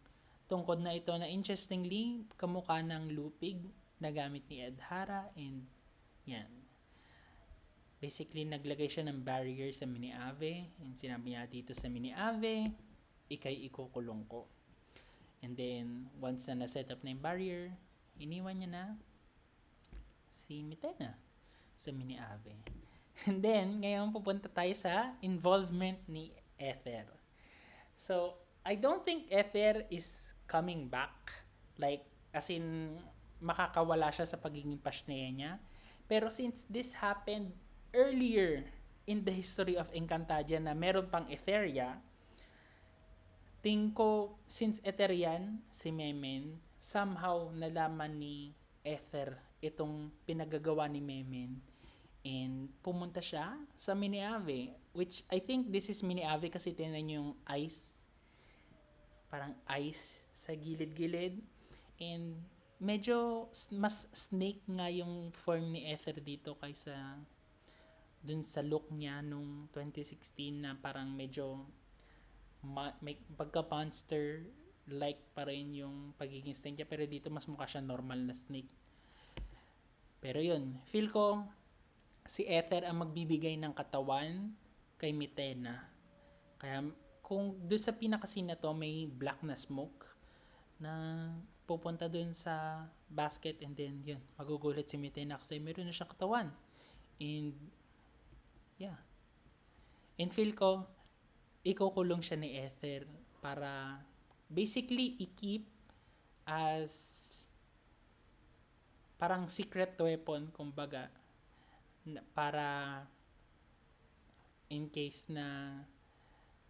tungkod na ito na interestingly kamukha ng lupig na gamit ni Edhara, and yan. Basically, naglagay siya ng barrier sa mini Ave, and sinabi niya dito sa mini Ave, ikay ikukulong ko. And then, once na na-set up na yung barrier, iniwan niya na si Mitena sa mini Ave. And then, ngayon pupunta tayo sa involvement ni Ether. So, I don't think Ether is coming back. Like, as in, makakawala siya sa pagiging Pashnea niya. Pero since this happened earlier in the history of Encantadia na meron pang Etheria, tingin ko, since Ether yan, si Memen, somehow nalaman ni Ether itong pinagagawa ni Memen, and pumunta siya sa Mini Ave, which I think this is Mini Ave kasi tinan niyo yung ice, parang ice sa gilid-gilid, and medyo mas snake nga yung form ni Ether dito kaysa dun sa look niya nung 2016 na parang medyo may pagka-monster like pa rin yung pagiging snake niya, pero dito mas mukha siya normal na snake. Pero yun, feel ko si Ether ang magbibigay ng katawan kay Mitena. Kaya kung doon sa pinakasin na to may black na smoke na pupunta doon sa basket, and then yun, magugulat si Mitena kasi meron na siyang katawan. And yeah. And feel ko ikukulong siya ni Ether para basically i-keep as parang secret weapon, kumbaga, para in case na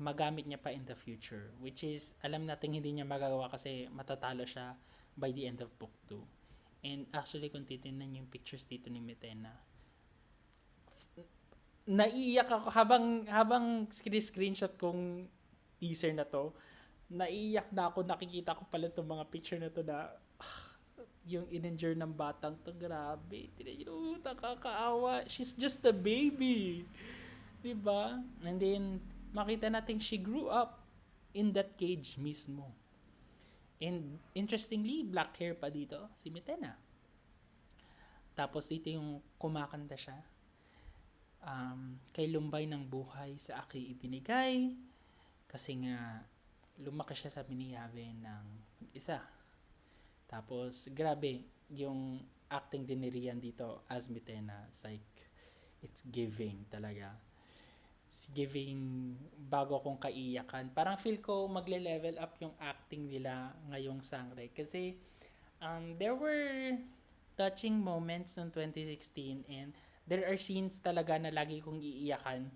magamit niya pa in the future, which is alam natin hindi niya magagawa kasi matatalo siya by the end of book 2. And actually kung titingnan yung pictures dito ni Mitena, naiiyak ako habang screenshot kong teaser na to, naiiyak na ako, nakikita ko pala itong mga picture na to na yung in-injure ng batang to, grabe, nakakaawa, she's just a baby, diba? And then makita natin she grew up in that cage mismo, and interestingly black hair pa dito si Mitena. Tapos dito yung kumakanta siya, kay lumbay ng buhay sa aki ibinigay, kasi nga lumaki siya sa Miniyave ng isa. Tapos grabe yung acting din ni Rian dito as Mitena. It's like it's giving talaga, it's giving bago akong kaiyakan. Parang feel ko magle-level up yung acting nila ngayong Sangre kasi there were touching moments noong 2016, and there are scenes talaga na lagi kong iiyakan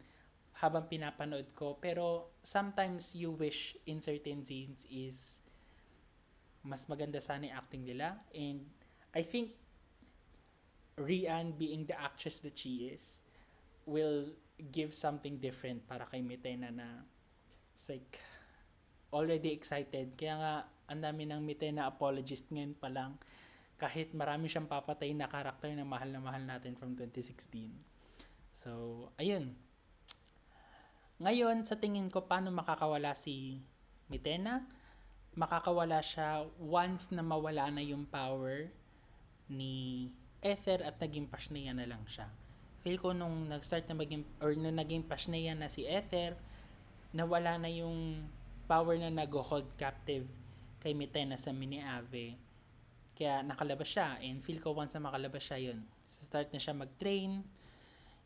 habang pinapanood ko. Pero sometimes you wish in certain scenes is mas maganda sana yung acting nila. And I think Rian, being the actress that she is, will give something different para kay Mitena na it's like already excited. Kaya nga ang dami ng Mitena apologist ngayon pa lang, kahit marami siyang papatay na karakter na mahal natin from 2016. So, ayun. Ngayon, sa tingin ko, paano makakawala si Mitena? Makakawala siya once na mawala na yung power ni Ether at naging Pashnea na lang siya. Feel ko nung nag-start na maging, or nung naging Pashnea na si Ether, nawala na yung power na nag-hold captive kay Mitena sa Mini Ave. Kaya nakalabas siya, and feel ko once na makalabas siya, yun, start na siya mag-train,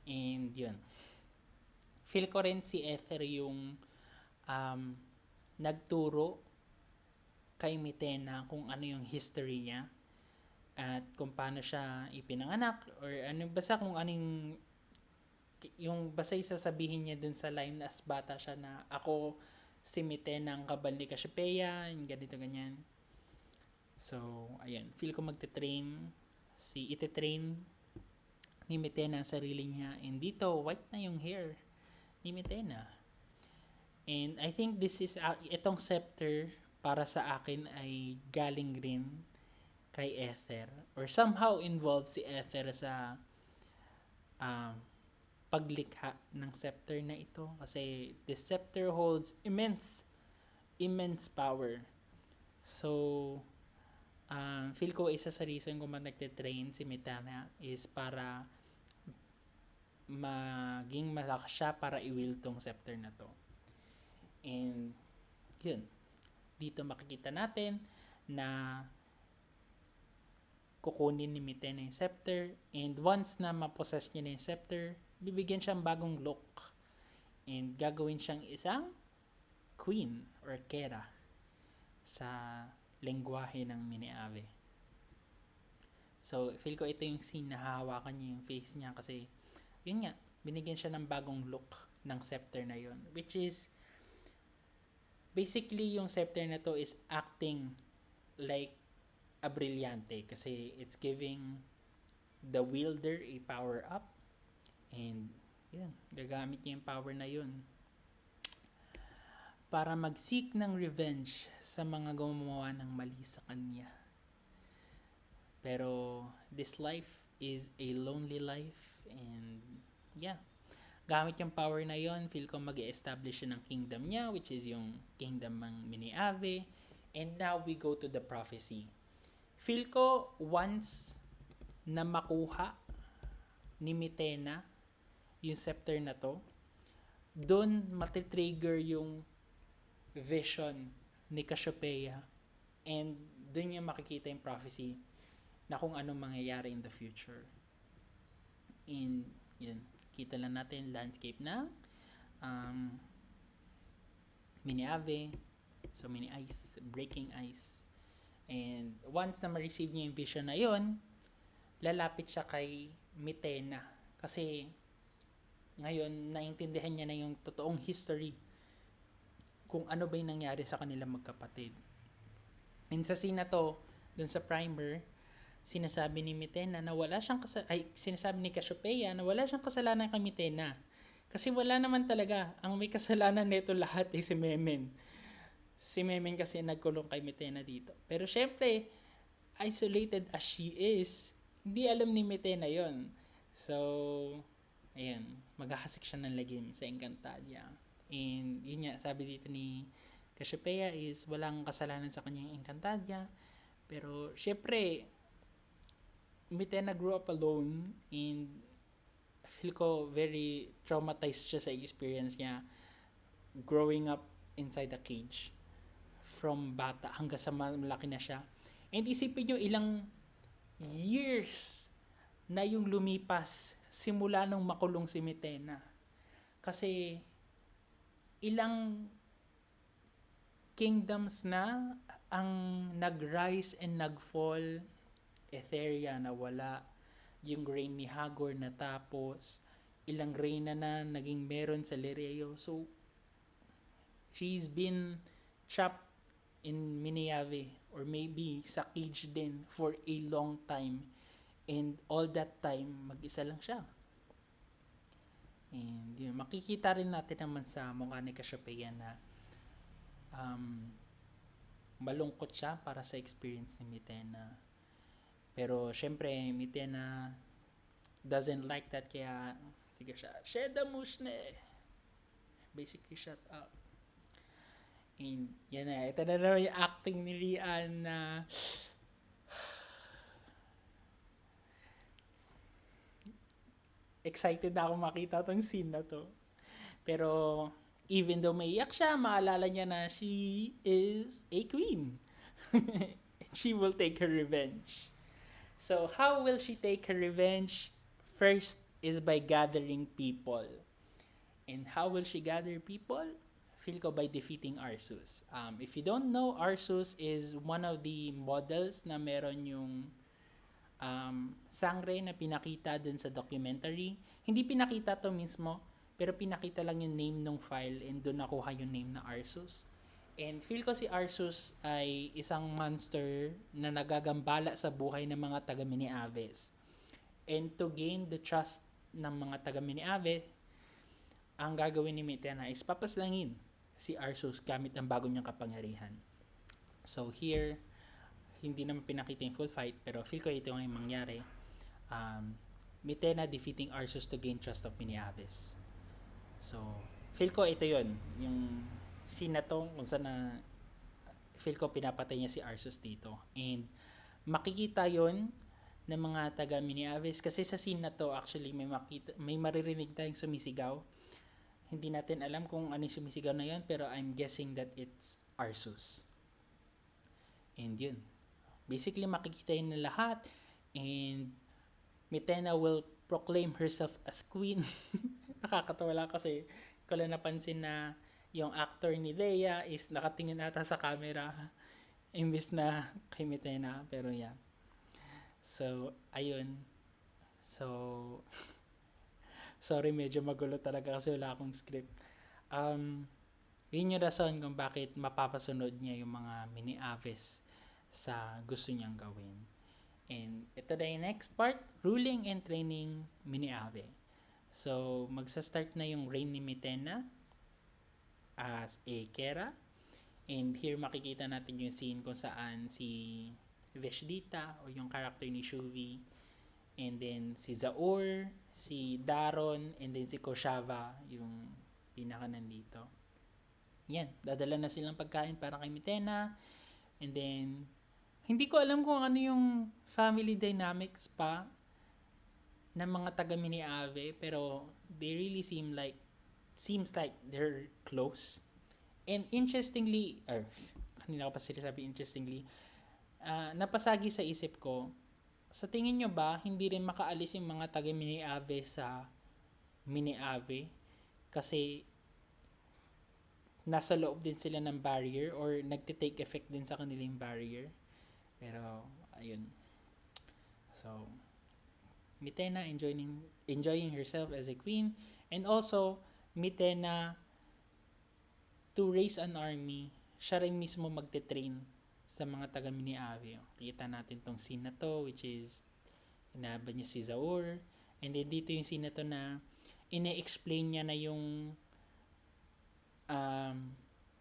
and yun. Feel ko rin si Ether yung nagturo kay Mitena kung ano yung history niya. at kung paano siya ipinanganak or ano basta kung anong yung basta sasabihin niya dun sa line as bata siya na ako si Mitena ang kabal ni Cassiopeia, yung ganito ganyan. So, ayan, feel ko ite-train ni Mitena ang sarili niya. And dito, white na yung hair ni Mitena. And I think itong scepter para sa akin ay galing rin kay Ether. Or somehow involved si Ether sa paglikha ng scepter na ito. Kasi this scepter holds immense power. So, feel ko isa sa reason kung nagtitrain si Mitena is para maging malakas siya para i-wield tong scepter na to. And yun, dito makikita natin na kukunin ni Mitena yung scepter, and once na ma-possess niya na yung scepter, bibigyan siyang bagong look and gagawin siyang isang queen or kera sa lengguwahe ng Mineave. So, feel ko ito yung scene na hahawakan niya yung face niya kasi yun nga, binigyan siya ng bagong look ng scepter na yun, which is basically yung scepter na to is acting like a brillante kasi it's giving the wielder a power up, and yun, gagamit niya yung power na yun para mag-seek ng revenge sa mga gumawa ng mali sa kanya. Pero this life is a lonely life, and yeah, gamit yung power na yon, feel ko mag-establish siya ng kingdom niya, which is yung kingdom ng Mineave. And now we go to the prophecy. Feel ko once na makuha ni Mitena yung scepter na to, doon matitrigger yung vision ni Cassiopeia, and doon niya makikita yung prophecy na kung anong mangyayari in the future. And yun, kita lang natin landscape na Mineave, so mini ice, breaking ice. And once na ma-receive niya yung vision na yun, lalapit siya kay Mitena kasi ngayon naintindihan niya na yung totoong history kung ano ba yung nangyari sa kanilang magkapatid. And sa scene na to, dun sa primer, sinasabi ni Mitena na wala siyang sinasabi ni Cassiopeia na wala siyang kasalanan kay Mitena. Kasi wala naman talaga. Ang may kasalanan nito lahat ay si Memen. Si Memen kasi nagkulong kay Mitena dito. Pero syempre, isolated as she is, hindi alam ni Mitena yon. So, ayan, maghahasik siya ng lagim sa Encantadia. And yun nga, sabi dito ni Cassiopeia is walang kasalanan sa kanyang Encantadia. Pero syempre, Mitena grew up alone, and I feel ko very traumatized siya sa experience niya growing up inside a cage from bata hanggang sa malaki na siya. And isipin nyo ilang years na yung lumipas simula nung makulong si Mitena. Kasi ilang kingdoms na ang nag-rise and nag-fall. Etheria na wala, yung reign ni Hagor na tapos, ilang reign na naging meron sa Lereo. So, she's been trapped in Mineave or maybe sa cage din for a long time. And all that time, mag-isa lang siya. And yun, makikita rin natin naman sa mukha ni Cassiopeia na malungkot siya para sa experience ni Mitena. Pero syempre, Mitena doesn't like that, kaya sige siya, Sheda Mushne. Basically, shut up. And yan na, ito na naman yung acting ni Rian na excited na ako makita tong scene na to. Pero even though may iyak siya, maalala niya na she is a queen. She will take her revenge. So, how will she take her revenge? First is by gathering people. And how will she gather people? Feel ko by defeating Arsus. If you don't know, Arsus is one of the models na meron yung sangre na pinakita dun sa documentary. Hindi pinakita to mismo, pero pinakita lang yung name ng file and dun nakuha yung name na Arsus. And feel ko si Arsus ay isang monster na nagagambala sa buhay ng mga taga Miniaves. And to gain the trust ng mga taga Miniave, ang gagawin ni Mitena is papaslangin si Arsus gamit ang bago niyang kapangyarihan. So here, hindi naman pinakita yung full fight, pero feel ko ito yung mangyari. Mitena defeating Arsus to gain trust of Miniaves. So, feel ko ito yon yung scene na to kung saan na feel ko pinapatay niya si Arsus dito. And makikita yon ng mga taga Miniaves kasi sa scene na to actually may maririnig tayong sumisigaw. Hindi natin alam kung ano yung sumisigaw na yan, pero I'm guessing that it's Arsus. And yun. Basically makikita yun na lahat, and Mitena will proclaim herself as queen. Nakakatawa lang kasi ko lang napansin na yung actor ni Leia is nakatingin ata sa camera imbis na kay Mitena, pero yeah. So, ayun. So, sorry, medyo magulo talaga kasi wala akong script. Yun yung rason kung bakit mapapasunod niya yung mga Miniaves sa gusto niyang gawin. And ito na yung next part, ruling and training Miniave. So, magsa-start na yung reign ni Mitena as a Kera. And here makikita natin yung scene kung saan si Veshdita o yung character ni Shuvi, and then si Zaur, si Daron, and then si Koshava yung pinaka nandito. Yan, dadala na silang pagkain para kay Mitena, and then hindi ko alam kung ano yung family dynamics pa ng mga taga Miniave, pero they really seems like they're close. And interestingly, kanina ko pa sinasabi interestingly, napasagi sa isip ko, sa tingin nyo ba, hindi rin makaalis yung mga taga Miniave sa Miniave? Kasi nasa loob din sila ng barrier or nagtitake effect din sa kanilang barrier. Pero, ayun. So, Mitena enjoying herself as a queen, and also, Mitena to raise an army, siya rin mismo magte-train sa mga taga Miniave. Kita natin tong scene na to, which is inaban niya si Zaur, and then dito yung scene na to na ine-explain niya na yung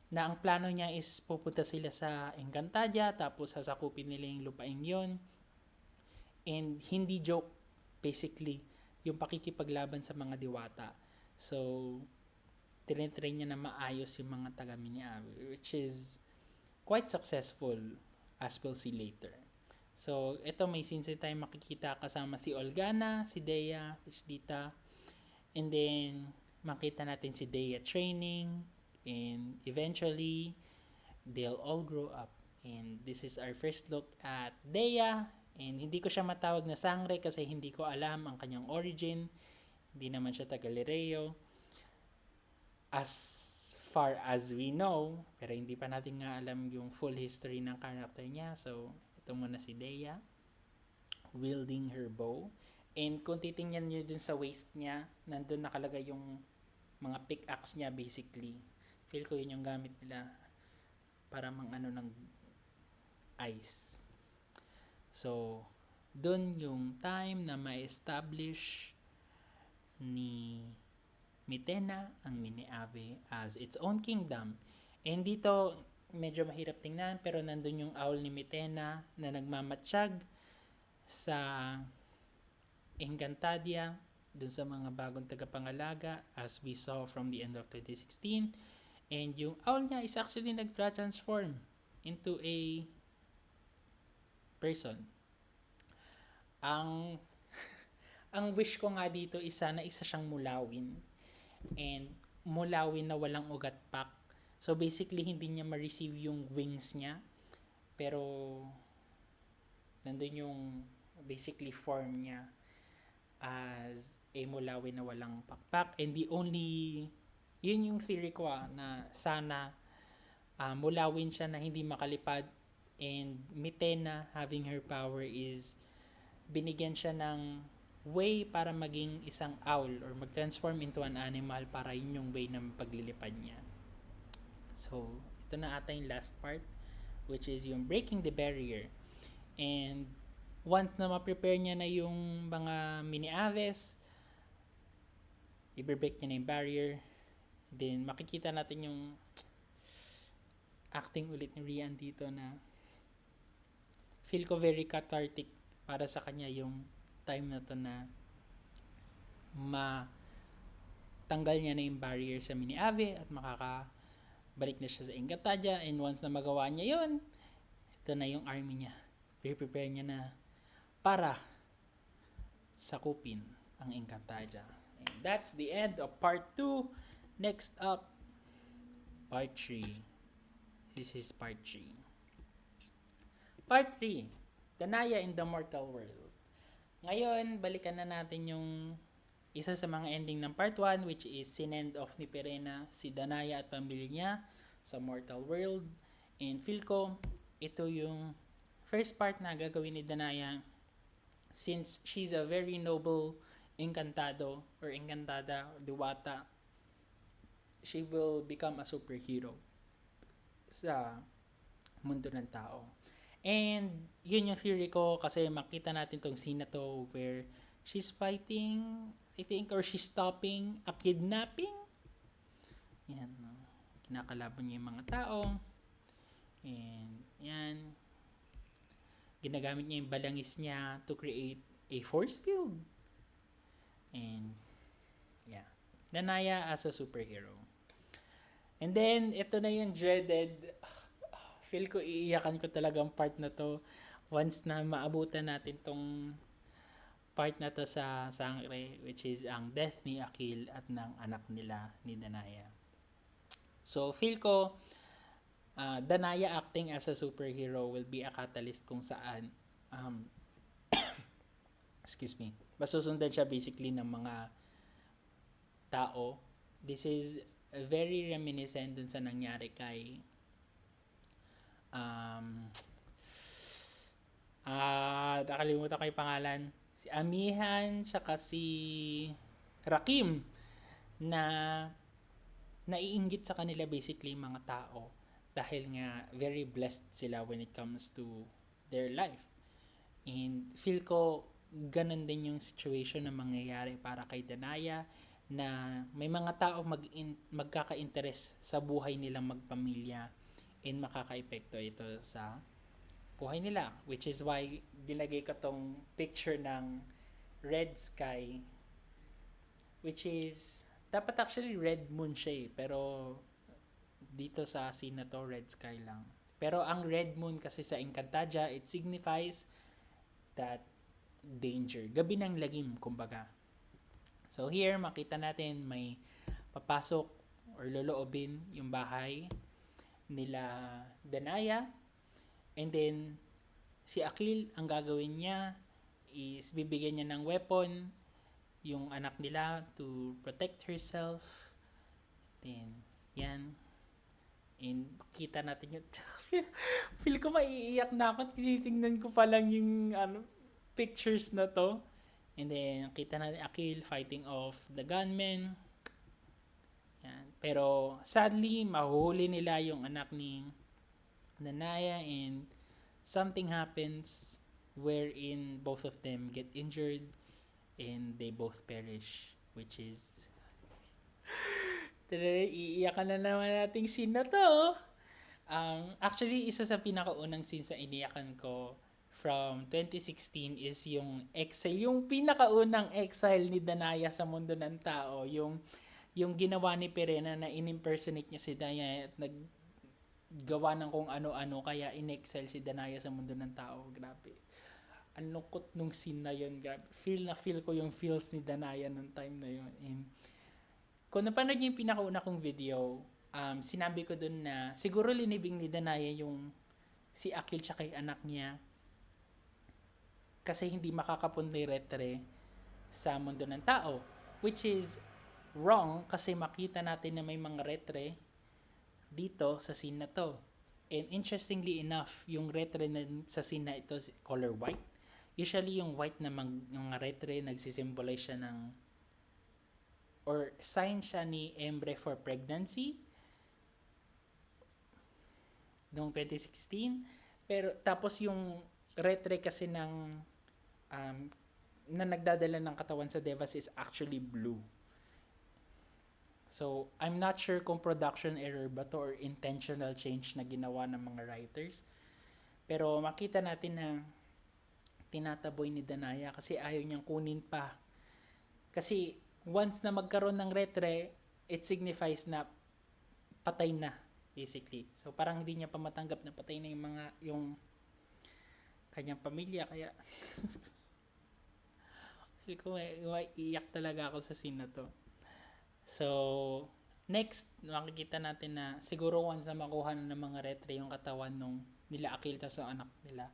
na ang plano niya is pupunta sila sa Encantadia, tapos sasakupin nila yung lupain yon. And hindi joke, basically, yung pakikipaglaban sa mga diwata. So, tinitrain niya na maayos yung mga taga Miniave, which is quite successful, as we'll see later. So, ito may scenes tayo makikita kasama si Olgana, si Dea, Veshdita, and then makita natin si Dea training, and eventually they'll all grow up. And this is our first look at Dea, and hindi ko siya matawag na Sangre kasi hindi ko alam ang kanyang origin. Hindi naman siya taga Lireo as far as we know, pero hindi pa natin nga alam yung full history ng character niya. So, ito muna si Dea wielding her bow. And kung titingnan nyo dun sa waist niya, nandun nakalagay yung mga pickaxe niya basically. Feel ko yun yung gamit nila para ng ice. So, dun yung time na ma-establish ni Mitena ang Miniave as its own kingdom. And dito, medyo mahirap tingnan, pero nandun yung owl ni Mitena na nagmamatsyag sa Encantadia, dun sa mga bagong tagapangalaga, as we saw from the end of 2016. And yung owl niya is actually nag-transform into a person. Ang wish ko nga dito is sana isa siyang mulawin. And mulawin na walang ugat pack. So basically, hindi niya ma-receive yung wings niya. Pero, nandun yung basically form niya as a mulawin na walang pakpak. And yun yung theory ko na sana mulawin siya na hindi makalipad. And Mitena having her power is binigyan siya ng way para maging isang owl or mag-transform into an animal para yun yung way ng paglilipad niya. So, ito na ata yung last part, which is yung breaking the barrier. And once na ma-prepare niya na yung mga mini aves, i-break niya na yung barrier, then makikita natin yung acting ulit ni Rian dito na feel ko very cathartic para sa kanya yung time na to na tanggal niya na yung barrier sa mini ave at makakabalik na siya sa Encantadia. And once na magawa niya yun, ito na yung army niya. Prepare niya na para sakupin ang Encantadia. And that's the end of part 2. Next up, part 3. This is part 3. Part 3, Danaya in the Mortal World. Ngayon, balikan na natin yung isa sa mga ending ng part 1, which is sinend off ni Pirena si Danaya at pamilya niya sa Mortal World. And feel ko, ito yung first part na gagawin ni Danaya since she's a very noble encantado or encantada or diwata. She will become a superhero sa mundo ng tao. And yun yung theory ko kasi makita natin tong scene na to where she's fighting, I think, or she's stopping a kidnapping. Yan. Kinakalaban niya yung mga tao. And yan. Ginagamit niya yung balangis niya to create a force field. And yeah. Danaya as a superhero. And then, ito na yung dreaded, feel ko iiyakan ko talagang part na to once na maabutan natin tong part na to sa Sangre, which is ang death ni Akil at ng anak nila ni Danaya. So, feel ko Danaya acting as a superhero will be a catalyst kung saan excuse me, masusundan siya basically ng mga tao. This is very reminiscent dun sa nangyari kay nakalimutan ko yung pangalan, si Amihan tsaka si Rakim, na naiinggit sa kanila basically mga tao dahil nga very blessed sila when it comes to their life. And feel ko ganun din yung situation na mangyayari para kay Danaya, na may mga tao magkaka-interest sa buhay nilang magpamilya and makaka-epekto ito sa buhay nila, which is why dilagay ko tong picture ng red sky, which is dapat actually red moon siya pero dito sa scene na to red sky lang. Pero ang red moon kasi sa Encantadia, it signifies that danger, gabi ng lagim kumbaga. So here makita natin may papasok or loloobin yung bahay nila Danaya. And then, si Akil, ang gagawin niya is bibigyan niya ng weapon yung anak nila to protect herself. Then, yan. And kita natin yung feel ko maiiyak na ako. Tinitingnan ko pa lang yung pictures na to. And then, kita natin Akil fighting off the gunmen. Yan. Pero, sadly, mahuhuli nila yung anak ni Danaya and something happens wherein both of them get injured and they both perish, which is iiyakan na naman nating scene na to. Actually, isa sa pinakaunang scene sa iniyakan ko from 2016 is yung exile, yung pinakaunang exile ni Danaya sa mundo ng tao, yung ginawa ni Pirena na in-impersonate niya si Danaya at gawa ng kung ano-ano kaya in-excel si Danaya sa mundo ng tao. Grabe. Ang lungkot nung scene na yun. Grabe. Feel ko yung feels ni Danaya nung time na yun. And kung napanood niyo yung pinakauna kong video, sinabi ko dun na siguro linibing ni Danaya yung si Akil tsaka yung anak niya kasi hindi makakapunta yung retre sa mundo ng tao. Which is wrong kasi makita natin na may mga retre dito sa scene na to. And interestingly enough, yung retre na sa scene na ito color white. Usually yung white na mga retre nagsisimbolize siya ng or sign siya ni Embre for pregnancy noong 2016. Pero tapos yung retre kasi ng um, na nagdadala ng katawan sa Devas is actually blue. So, I'm not sure kung production error ba to or intentional change na ginawa ng mga writers. Pero makita natin na tinataboy ni Danaya kasi ayaw niyang kunin pa. Kasi once na magkaroon ng retre, it signifies na patay na basically. So parang hindi niya pa matanggap na patay na yung kanyang pamilya, kaya feel ko iyak talaga ako sa scene na to. So next, makikita natin na siguro once na makuha na ng mga retre yung katawan nung nila Akil tas ang anak nila,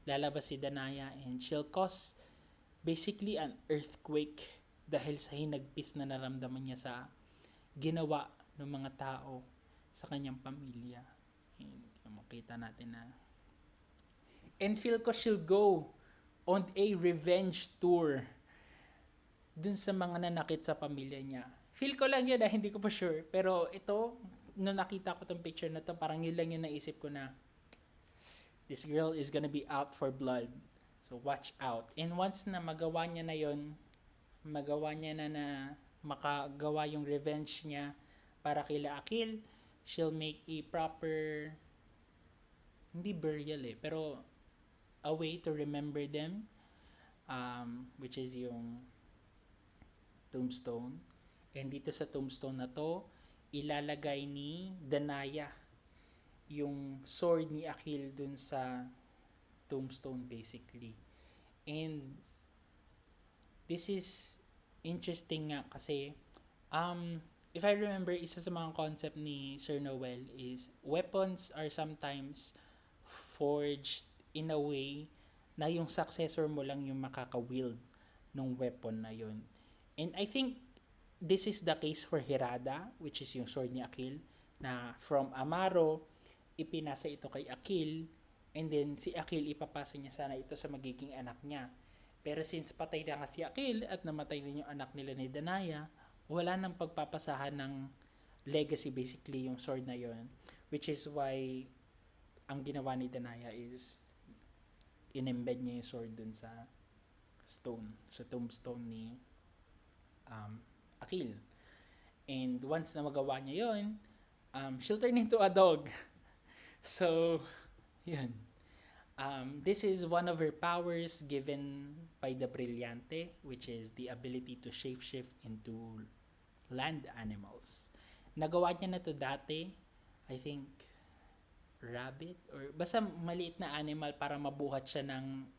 lalabas si Danaya and she'll cause basically an earthquake dahil sa hinagpis na naramdaman niya sa ginawa ng mga tao sa kanyang pamilya. And makita natin na and feel ko she'll go on a revenge tour dun sa mga nanakit sa pamilya niya. Feel ko lang yun, hindi ko pa sure. Pero ito, nung nakita ko tong picture na to, parang yun lang yung naisip ko na this girl is gonna be out for blood. So watch out. And once na magawa niya na yun, magawa niya na makagawa yung revenge niya para kila Akil, she'll make a proper, hindi burial pero a way to remember them, which is yung tombstone. And dito sa tombstone na to, ilalagay ni Danaya yung sword ni Akil dun sa tombstone basically. And this is interesting nga kasi if I remember, isa sa mga concept ni Sir Noel is weapons are sometimes forged in a way na yung successor mo lang yung makaka-wield ng weapon na yun. And I think this is the case for Hirada, which is yung sword ni Akil, na from Amaro, ipinasa ito kay Akil, and then si Akil ipapasa niya sana ito sa magiging anak niya. Pero since patay na nga si Akil at namatay na yung anak nila ni Danaya, wala nang pagpapasahan ng legacy basically yung sword na yon, which is why ang ginawa ni Danaya is in-embed niya yung sword dun sa stone, sa tombstone ni Akil. And once na magawa niya yon, she'll turn into a dog. So, yun. This is one of her powers given by the Brillante, which is the ability to shapeshift into land animals. Nagawa niya na to dati, I think, rabbit, or basta maliit na animal para mabuhat siya ng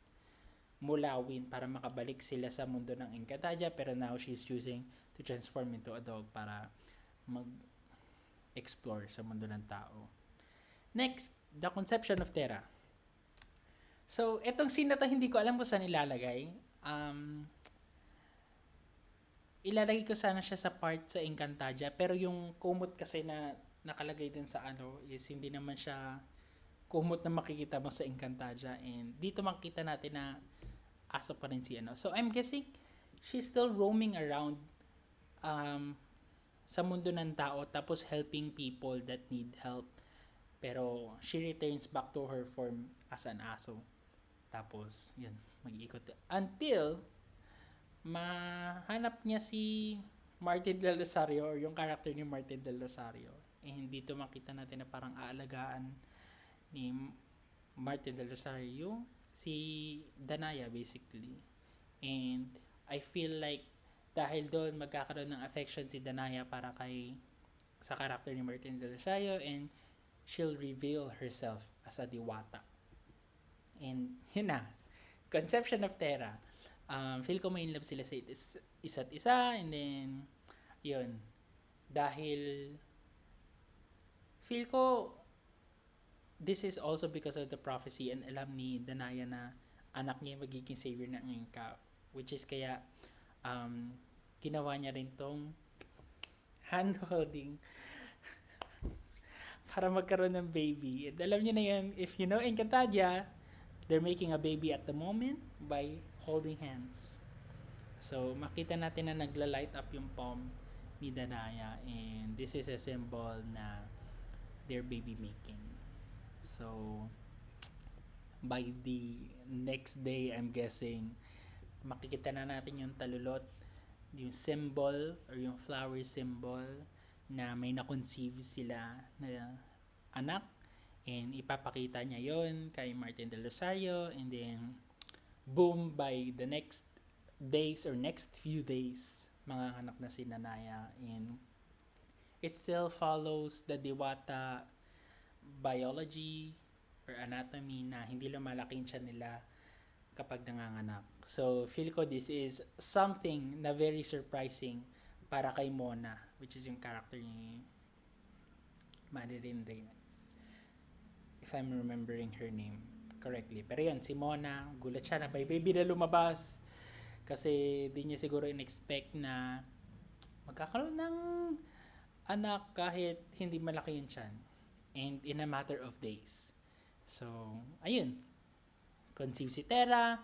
mulawin para makabalik sila sa mundo ng Encantadia, pero now she's choosing to transform into a dog para mag-explore sa mundo ng tao. Next, the conception of Terra. So, etong scene na to, hindi ko alam kung saan ilalagay. Ilalagay ko sana siya sa part sa Encantadia, pero yung kumot kasi na nakalagay din sa is hindi naman siya kumot na makikita mo sa Encantadia, and dito makikita natin na aso pa rin si So I'm guessing she's still roaming around sa mundo ng tao, tapos helping people that need help, pero she returns back to her form as an aso. Tapos yun, mag-iikot until mahanap niya si Martin Del Rosario, or yung character ni Martin Del Rosario. And dito makita natin na parang aalagaan ni Martin Del Rosario si Danaya basically. And I feel like dahil doon magkakaroon ng affection si Danaya para sa character ni Martin Del Rosario, and she'll reveal herself as a diwata. And yun na, conception of Terra. Feel ko may in love sila sa isa't isa, and then yun, dahil feel ko this is also because of the prophecy, and alam ni Danaya na anak niya yung magiging savior ng Inca, which is kaya ginawa niya rin tong hand-holding para magkaroon ng baby. And alam niyo na yan, if you know Encantadia, they're making a baby at the moment by holding hands. So, makita natin na nagla-light up yung palm ni Danaya, and this is a symbol na they're baby making. So, by the next day, I'm guessing, makikita na natin yung talulot, yung symbol or yung flower symbol na may na-conceive sila na anak, and ipapakita niya yon kay Martin Del Rosario, and then boom, by the next days or next few days, mga anak na si Danaya, and it still follows the Diwata biology or anatomy na hindi lumalaki yung tiyan nila kapag nanganganak. So, feel ko this is something na very surprising para kay Mona, which is yung character ni Marilyn Reyes, if I'm remembering her name correctly. Pero yun, si Mona, gulat siya na may baby na lumabas. Kasi di niya siguro in-expect na magkakaroon ng anak kahit hindi malaki yung tiyan. And in a matter of days. So, ayun. Conceive si Terra.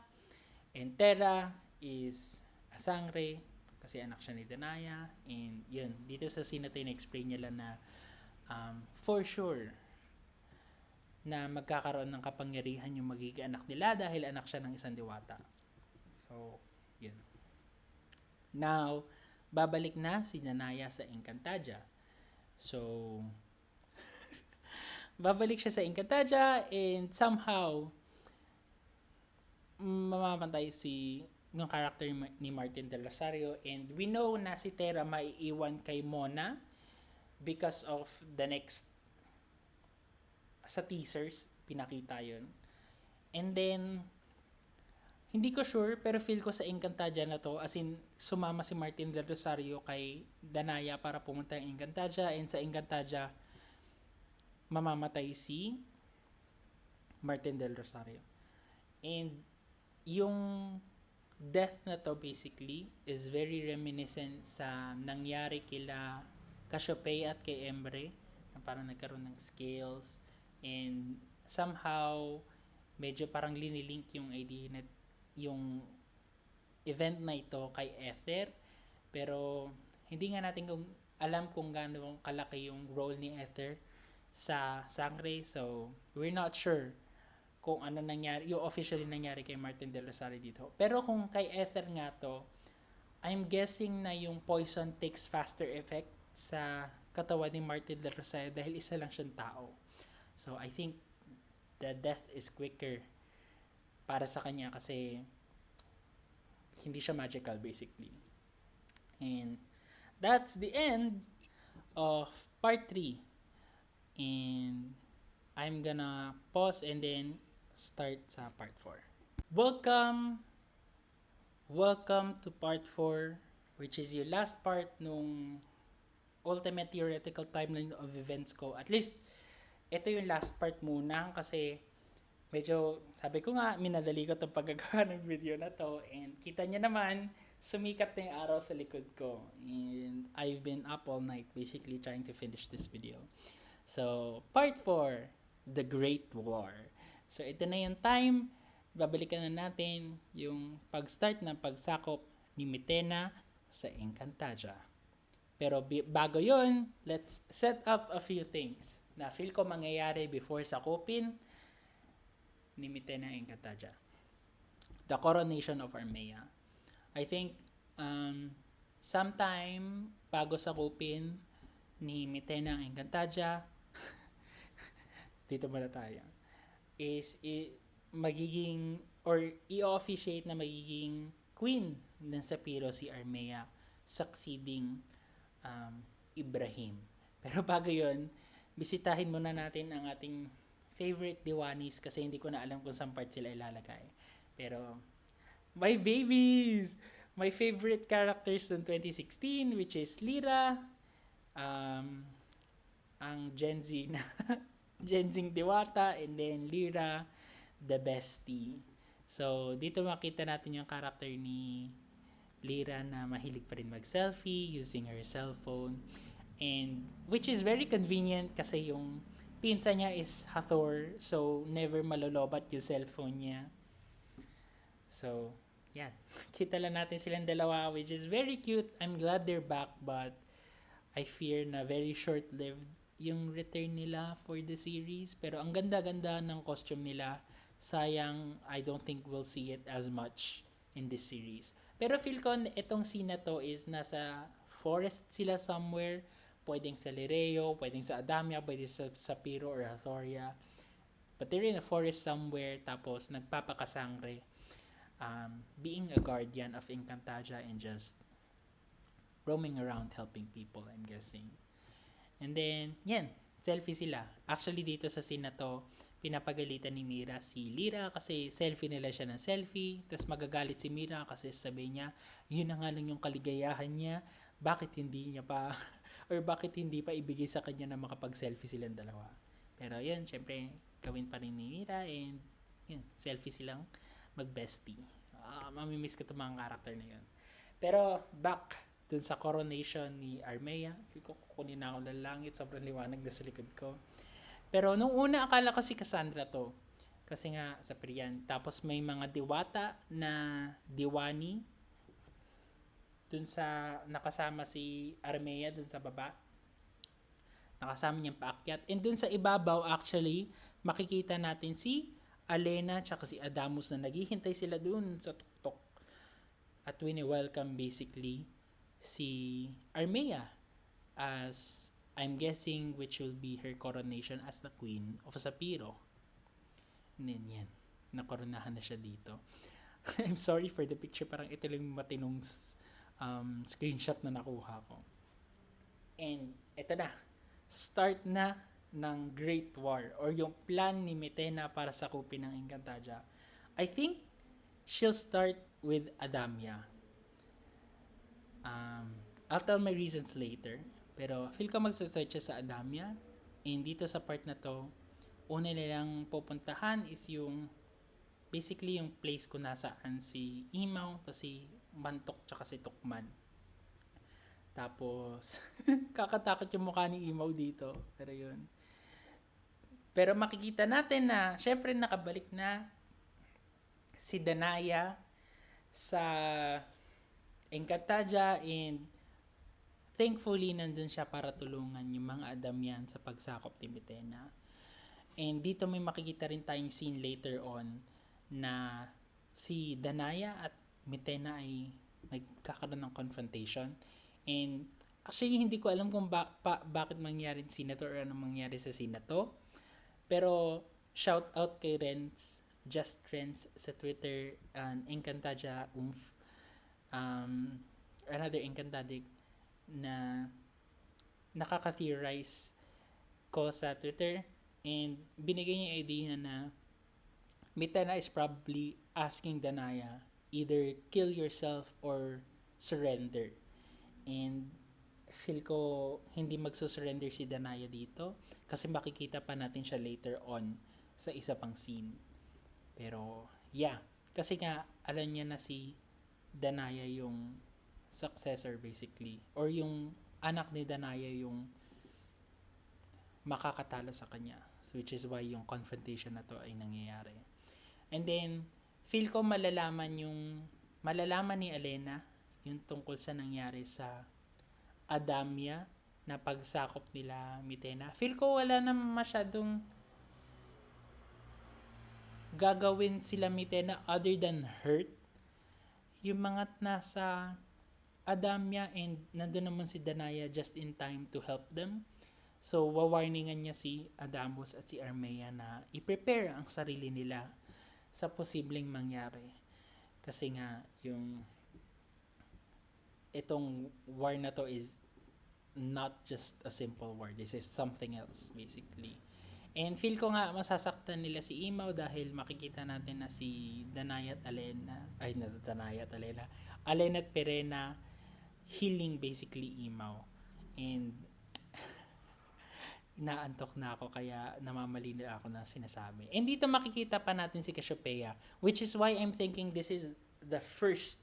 And Terra is a sangre kasi anak siya ni Danaya. And yun, dito sa scene na tayo na-explain niya lang na for sure na magkakaroon ng kapangyarihan yung magiging anak nila dahil anak siya ng isang diwata. So, yun. Now, babalik na si Danaya sa Encantadia. So, babalik siya sa Encantadia and somehow, mamamantay yung character ni Martin Del Rosario, and we know na si Terra may iwan kay Mona because of the next sa teasers, pinakita yun. And then, hindi ko sure, pero feel ko sa Encantadia na to, as in, sumama si Martin Del Rosario kay Danaya para pumunta ng Encantadia, and sa Encantadia, mamamatay si Martin Del Rosario. And, yung death na to basically is very reminiscent sa nangyari kila Cassiopeia at kay Emre, na parang nagkaroon ng scales, and somehow, medyo parang linilink yung idea na yung event na ito kay Ether, pero hindi nga natin alam kung gaano kalaki yung role ni Ether sa Sangre, so we're not sure kung ano nangyari, yung officially nangyari kay Martin Del Rosario dito. Pero kung kay Ether nga to, I'm guessing na yung poison takes faster effect sa katawan ni Martin Del Rosario dahil isa lang siyang tao. So I think the death is quicker para sa kanya kasi hindi siya magical basically. And that's the end of part 3. And I'm gonna pause and then start sa part 4. Welcome to part 4, which is yung last part nung ultimate theoretical timeline of events ko. At least, ito yung last part muna kasi medyo, sabi ko nga, minadali ko itong paggagawa ng video na to, and kita nyo naman, sumikat na yung araw sa likod ko, and I've been up all night basically trying to finish this video. So, part 4, The Great War. So, ito na yung time, babalikan na natin yung pag-start ng pagsakop ni Mitena sa Encantadia. Pero bago yon, let's set up a few things na feel ko mangyayari before sakupin ni Mitena Encantadia. The coronation of Armea. I think sometime bago sakupin ni Mitena Encantadia, dito muna tayo, is magiging or i-officiate na magiging queen ng Sapiro si Armea, succeeding Ibrahim. Pero bago yon, bisitahin muna natin ang ating favorite Diwanis kasi hindi ko na alam kung saan part sila ilalagay. Pero, my babies! My favorite characters in 2016, which is Lyra, ang Gen Z na Gen Z Diwata, and then Lyra, the bestie. So, dito makita natin yung character ni Lyra na mahilig pa rin mag-selfie using her cellphone. And, which is very convenient kasi yung pinsa niya is Hathor, so never malolobat yung cellphone niya. So, yan. Kita lang natin silang dalawa, which is very cute. I'm glad they're back, but I fear na very short-lived yung return nila for the series. Pero ang ganda-ganda ng costume nila. Sayang, I don't think we'll see it as much in this series. Pero feel ko itong scene na to is nasa forest sila somewhere. Pwedeng sa Lireo, pwedeng sa Adamia, pwedeng sa Sapiro or Hathoria. But they're in a forest somewhere, tapos nagpapakasangre. Being a guardian of Encantadia and just roaming around helping people, I'm guessing. And then, yan, selfie sila. Actually, dito sa scene na to, pinapagalitan ni Mira si Lyra kasi selfie nila siya ng selfie. Tapos magagalit si Mira kasi sabi niya, yun na nga lang yung kaligayahan niya. Bakit hindi niya pa, or bakit hindi pa ibigay sa kanya na makapag-selfie silang dalawa. Pero yun, syempre, gawin pa rin ni Mira and yun, selfie silang mag-bestie. Mamimiss ko itong mga karakter na yun. Pero, back dun sa coronation ni Armea. Kukunin na ako ng langit. Sobrang liwanag na sa likod ko. Pero nung una, akala ko si Cassandra to. Kasi nga, sa Priyan. Tapos may mga diwata na diwani. Dun sa, nakasama si Armea dun sa baba. Nakasama niyang paakyat. And dun sa ibabaw, actually, makikita natin si Alena tsaka si Adamus na naghihintay sila dun sa tuktok. At wini-welcome basically si Armea as I'm guessing which will be her coronation as the Queen of Sapiro. And then yan, nakoronahan na siya dito. I'm sorry for the picture, parang ito lang matinong screenshot na nakuha ko. And ito na, start na ng Great War or yung plan ni Metena para sakupin ng Encantadia. I think she'll start with Adamia. I'll tell my reasons later. Pero feel ko magsa-start siya sa Adamia. And dito sa part na to, una nilang pupuntahan is yung basically yung place kung nasaan si Imaw, tapos si Mantok, tsaka si Tukman. Tapos, kakatakot yung mukha ni Imaw dito. Pero yun. Pero makikita natin na, syempre nakabalik na si Danaya sa Encantadia and thankfully nandun siya para tulungan yung mga Adamian sa pagsakop ni Metena. And dito may makikita rin tayong scene later on na si Danaya at Metena ay magkakaroon ng confrontation. And actually hindi ko alam kung bakit mangyari scene na to or anong mangyari sa scene na to. Pero shout out kay Renz, Just Renz sa Twitter, Encantadia another Encantadia na nakaka-theorize ko sa Twitter, and binigay niya idea na Metena is probably asking Danaya either kill yourself or surrender. And feel ko hindi magsusurrender si Danaya dito kasi makikita pa natin siya later on sa isa pang scene. Pero yeah, kasi nga alam niya na si Danaya yung successor basically, or yung anak ni Danaya yung makakatalo sa kanya, which is why yung confrontation na to ay nangyayari. And then feel ko malalaman ni Alena yung tungkol sa nangyari sa Adamia na pagsakop nila Metena. Feel ko wala na masyadong gagawin sila Metena other than hurt yung mga nasa Adamia, and nandun naman si Danaya just in time to help them. So wawarningan niya si Adamus at si Armea na i-prepare ang sarili nila sa posibleng mangyari. Kasi nga yung itong war na to is not just a simple war. This is something else basically. And feel ko nga masasaktan nila si Imaw dahil makikita natin na si Danaya at Alena, Alena at Perena healing basically Imaw. And inaantok na ako kaya namamali na ako na sinasabi. And dito makikita pa natin si Cassiopeia, which is why I'm thinking this is the first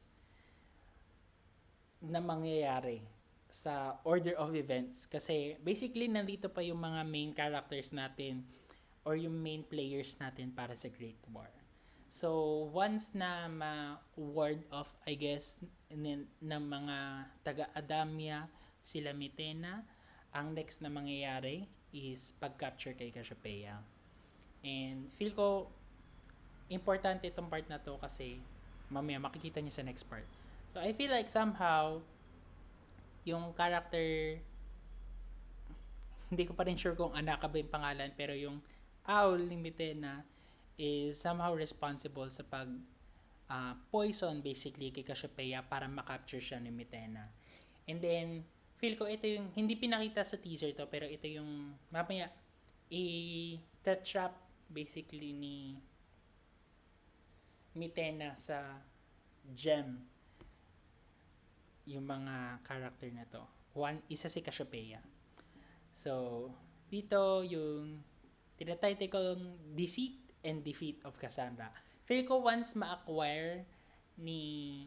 na mangyayari sa order of events kasi basically nandito pa yung mga main characters natin or yung main players natin para sa Great War. So, once na ma-ward off, I guess, ng mga taga-Adamia, sila Mitena, ang next na mangyayari is pag-capture kay Cassiopeia. And feel ko, importante itong part na to kasi mamaya makikita niyo sa next part. So, I feel like somehow, yung character, hindi ko pa rin sure kung Anaka ba yung pangalan, pero yung owl ni Mitena is somehow responsible sa pag poison basically kay Cassiopeia para makapture siya ni Mitena. And then, feel ko ito yung, hindi pinakita sa teaser to, pero ito yung, mamaya, i-trap basically ni Mitena sa gem yung mga character na to. Isa si Cassiopeia. So, dito yung tinatitle kong Deceit and Defeat of Cassandra. Feel ko once ma-acquire ni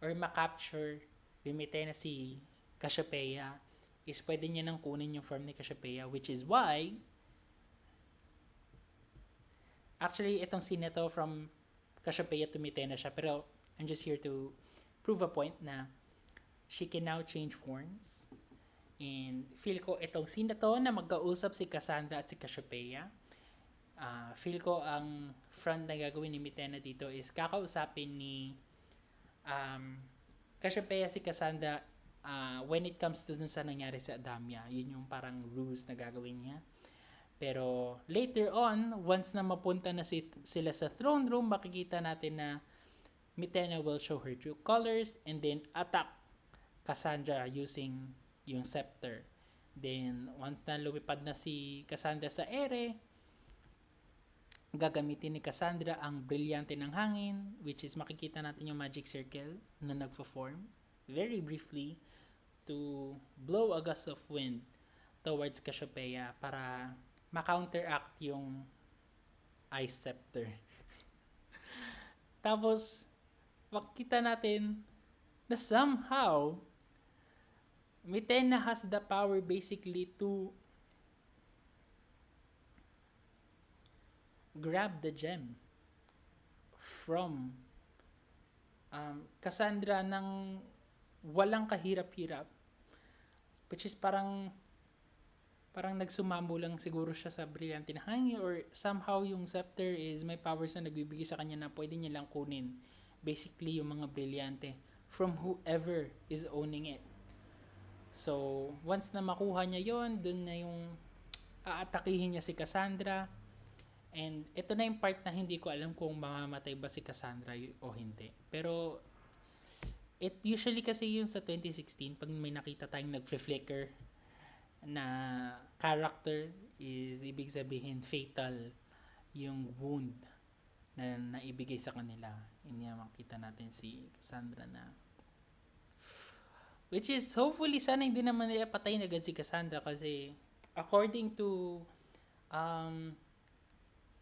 or ma-capture limite na si Cassiopeia is pwede niya nang kunin yung form ni Cassiopeia, which is why actually itong scene na to from Cassiopeia to Mitena siya, pero I'm just here to prove a point na she can now change forms. And feel ko itong scene na to na magkausap si Cassandra at si Cassiopeia, feel ko ang front na gagawin ni Mitena dito is kakausapin ni Cassiopeia si Cassandra when it comes to dun sa nangyari sa Adamia. Yun yung parang ruse na gagawin niya. Pero later on, once na mapunta na sila sa throne room, makikita natin na Mitena will show her true colors and then attack Cassandra using yung scepter. Then, once na lumipad na si Cassandra sa ere, gagamitin ni Cassandra ang brilyante ng hangin, which is makikita natin yung magic circle na nagpo-form very briefly to blow a gust of wind towards Cassiopeia para ma-counteract yung ice scepter. Tapos, makikita natin na somehow Mitena has the power basically to grab the gem from Cassandra ng walang kahirap-hirap, which is parang nagsumambo lang siguro siya sa brilyante na hangin, or somehow yung scepter is may powers na nagbibigay sa kanya na pwede niya lang kunin basically yung mga brilyante from whoever is owning it. So, once na makuha niya yon, dun na yung aatakihin niya si Cassandra. And ito na yung part na hindi ko alam kung mamamatay ba si Cassandra o hindi. Pero, it usually kasi yung sa 2016, pag may nakita tayong nag-flicker na character, is ibig sabihin fatal yung wound na naibigay sa kanila. Hindi makita natin si Cassandra na, which is hopefully sana hindi naman nila patayin agad si Cassandra kasi according to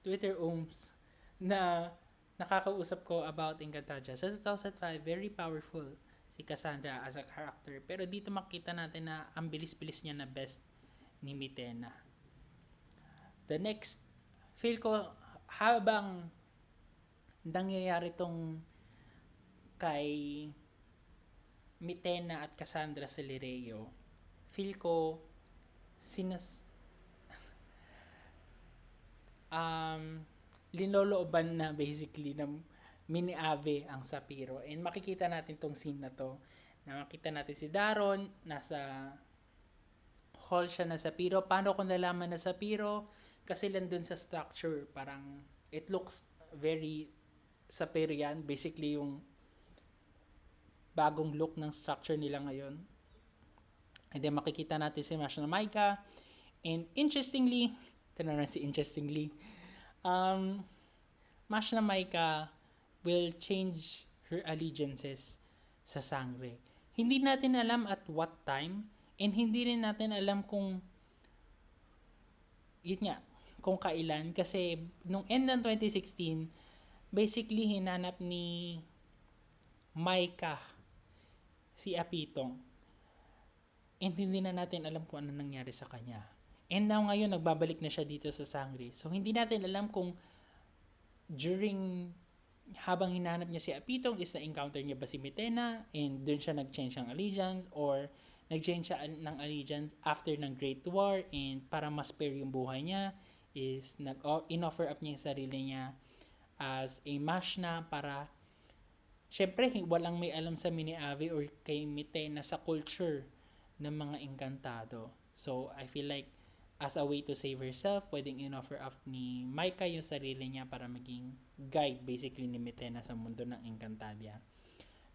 Twitter ohms na nakakausap ko about Encantadia sa 2005, very powerful si Cassandra as a character, pero dito makita natin na ang bilis-bilis niya na best ni Mitena. The next, feel ko habang nangyayari tong kay Mitena at Cassandra sa Lireo, feel ko linolooban na basically ng mini Ave ang Sapiro. And makikita natin tong scene na to, na makita natin si Daron nasa hall siya na Sapiro. Paano ko nalaman na Sapiro? Kasi landun sa structure, parang it looks very Sapirian, basically yung bagong look ng structure nila ngayon. And then makikita natin si Mashna Maika. And interestingly, Mashna Maika will change her allegiances sa Sangre. Hindi natin alam at what time, and hindi rin natin alam kung kung kailan, kasi nung end ng 2016, basically hinanap ni Maika si Apitong. and hindi na natin alam kung ano nangyari sa kanya. And now ngayon, nagbabalik na siya dito sa Sangre. So, hindi natin alam kung habang hinahanap niya si Apitong, is na-encounter niya ba si Mitena and dun siya nag-change ng allegiance, or nag-change siya ng allegiance after ng Great War and para mas spare yung buhay niya is in-offer up niya yung sarili niya as a mashna para syempre walang may alam sa Miniabe or kay Mitena sa culture ng mga Encantado. So I feel like as a way to save herself, pwedeng in-offer up ni Maika yung sarili niya para maging guide basically ni Mitena sa mundo ng Encantadia.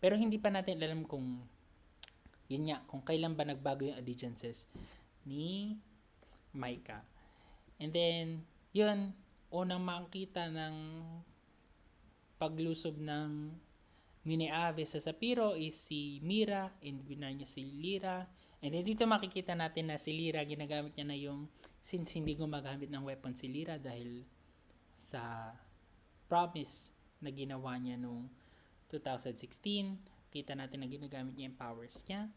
Pero hindi pa natin alam kung yun nga, kung kailan ba nagbago yung allegiances ni Maika. And then, yun, unang makikita ng paglusob ng Miniabe sa Sapiro is si Mira, and winar niya si Lyra. And then dito makikita natin na si Lyra, ginagamit niya na yung, since hindi gumagamit ng weapon si Lyra dahil sa promise na ginawa niya noong 2016, kita natin na ginagamit niya yung powers niya.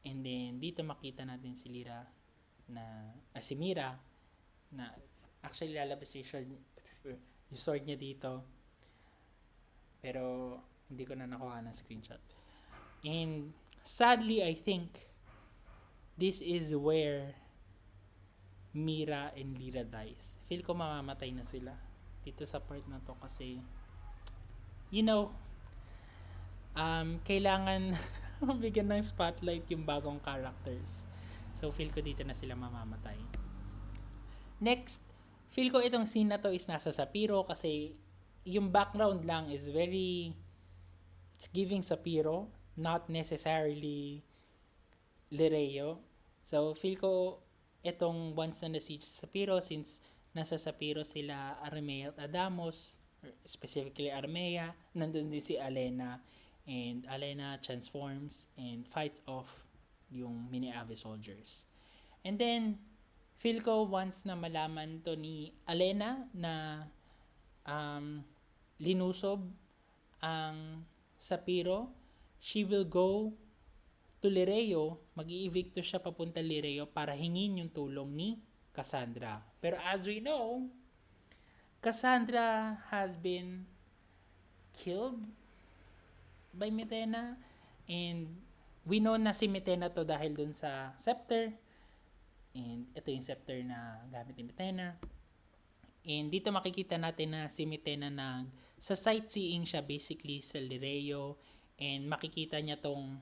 And then dito makita natin si Lyra si Mira na actually lalabas yung sword niya dito. Pero hindi ko na nakuha ng screenshot. And sadly, I think this is where Mira and Lyra dies. Feel ko mamamatay na sila dito sa part na to kasi kailangan bigyan ng spotlight yung bagong characters. So feel ko dito na sila mamamatay. Next, feel ko itong scene na to is nasa Sapiro kasi yung background lang is it's giving Sapiro, not necessarily Lireo. So feel ko itong once na nasiege sa Sapiro, since nasa Sapiro sila Armea at Adamos, specifically Armea, nandun din si Alena, and Alena transforms and fights off yung Miniabe soldiers. And then feel ko once na malaman to ni Alena na linusob ang Sapiro, she will go to Lireo, mag-i-evicto siya papunta Lireo para hingin yung tulong ni Cassandra. Pero as we know, Cassandra has been killed by Mitena, and we know na si Mitena to dahil dun sa scepter, and ito yung scepter na gamit ni Mitena. And dito makikita natin na si Mitena sa sightseeing siya basically sa Lireo, and makikita niya tong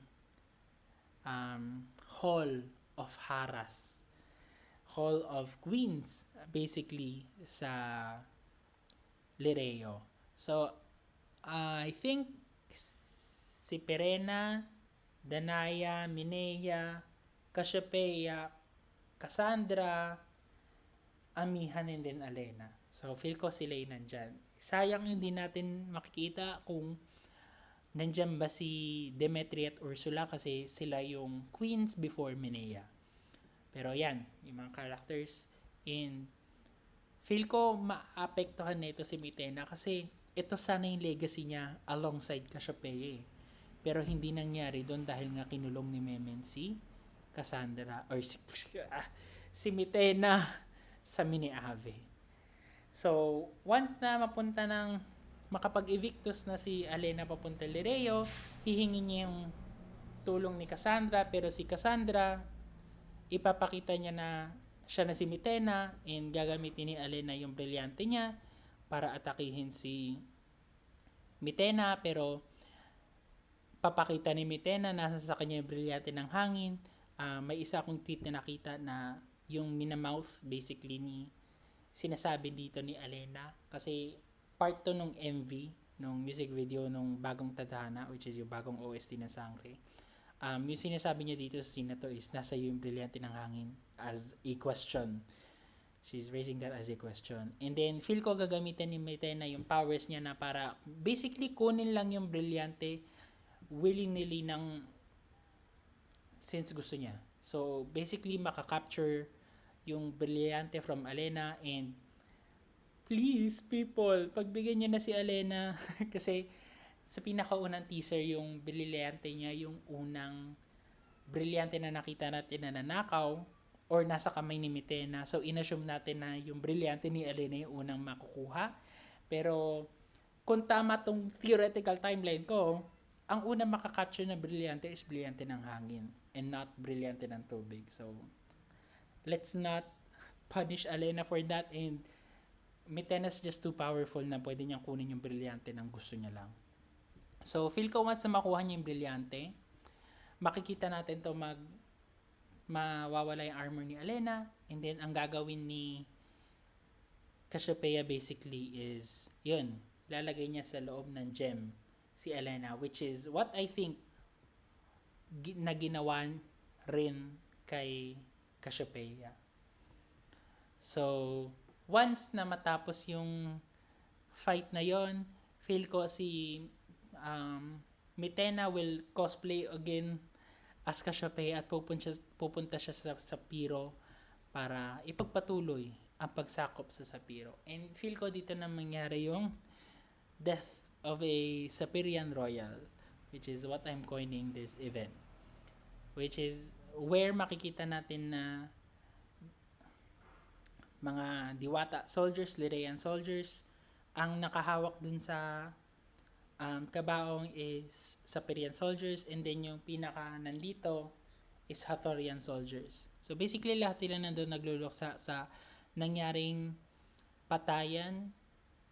Hall of Haras, Hall of Queens basically sa Lireo. So I think si Pirena, Danaya, Minea, Cassiopeia, Cassandra, Amihan, and then Alena. So feel ko sila yung nandyan. Sayang hindi natin makikita kung nandyan ba si Demetria at Ursula kasi sila yung queens before Minea. Pero yan, yung mga characters. And feel ko maapektuhan na ito si Mitena kasi ito sana yung legacy niya alongside Cassiopeia. Pero hindi nangyari doon dahil nga kinulong ni Memen si Cassandra or si Mitena sa Miniabe. So, once na makapag-evictus na si Alena papunta Lireo, hihingin niya yung tulong ni Cassandra, pero si Cassandra, ipapakita niya na siya na si Mitena, and gagamitin ni Alena yung brilyante niya para atakihin si Mitena, pero papakita ni Mitena nasa sa kanya yung brilyante ng hangin. May isa akong tweet na nakita na yung minamouth basically sinasabi dito ni Alena kasi part to nung MV, nung music video nung bagong Tadhana, which is yung bagong OST ng Sangre. Yung sinasabi niya dito sa scene na to is nasa yung brilyante ng hangin as a question. She's raising that as a question. And then feel ko gagamitin ni Mitena yung powers niya na para basically kunin lang yung brilyante willy-nilly since gusto niya. So basically makaka-capture yung brilyante from Alena, and please people, pagbigyan niyo na si Alena kasi sa pinakaunang teaser yung brilyante niya yung unang brilyante na nakita natin na nanakaw or nasa kamay ni Mitena. So, inassume natin na yung brilyante ni Elena yung unang makukuha. Pero, kung tama tong theoretical timeline ko, ang unang makakapture na brilyante is brilyante ng hangin and not brilyante ng tubig. So, let's not punish Elena for that, and Mitena's just too powerful na pwede niyang kunin yung brilyante ng gusto niya lang. So, feel ko once na makuha niya yung brilyante, makikita natin to mawawala yung armor ni Elena, and then ang gagawin ni Cassiopeia basically is, yun, lalagay niya sa loob ng gem si Elena, which is what I think na ginawa rin kay Cassiopeia. So, once na matapos yung fight na yon, feel ko si Mitena will cosplay again as Cassiopeia at pupunta siya sa Piro para ipagpatuloy ang pagsakop sa Sapiro. And feel ko dito na mangyari yung death of a Sapirian royal, which is what I'm coining this event. Which is where makikita natin na mga Diwata soldiers, Lirayan soldiers, ang nakahawak dun sa kabaong is Sapirian soldiers, and then yung pinaka nandito is Hathorian soldiers. So basically lahat sila nandun nagluluksa sa nangyaring patayan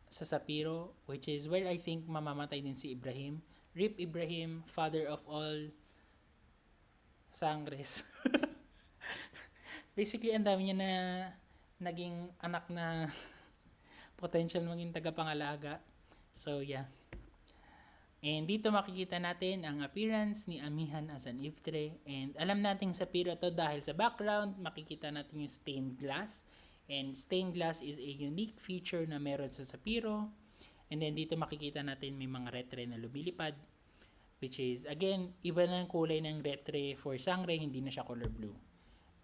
sa Sapiro, which is where I think mamamatay din si Ibrahim. Rip Ibrahim, father of all sangres. Basically, ang dami niya na naging anak na potential maging tagapangalaga. So, yeah. And dito makikita natin ang appearance ni Amihan as an Iftre. And alam natin sa Piro to dahil sa background, makikita natin yung stained glass. And stained glass is a unique feature na meron sa Sapiro. And then dito makikita natin may mga retre na lumilipad. Which is, again, iba na ang kulay ng retre for Sangre, hindi na siya color blue.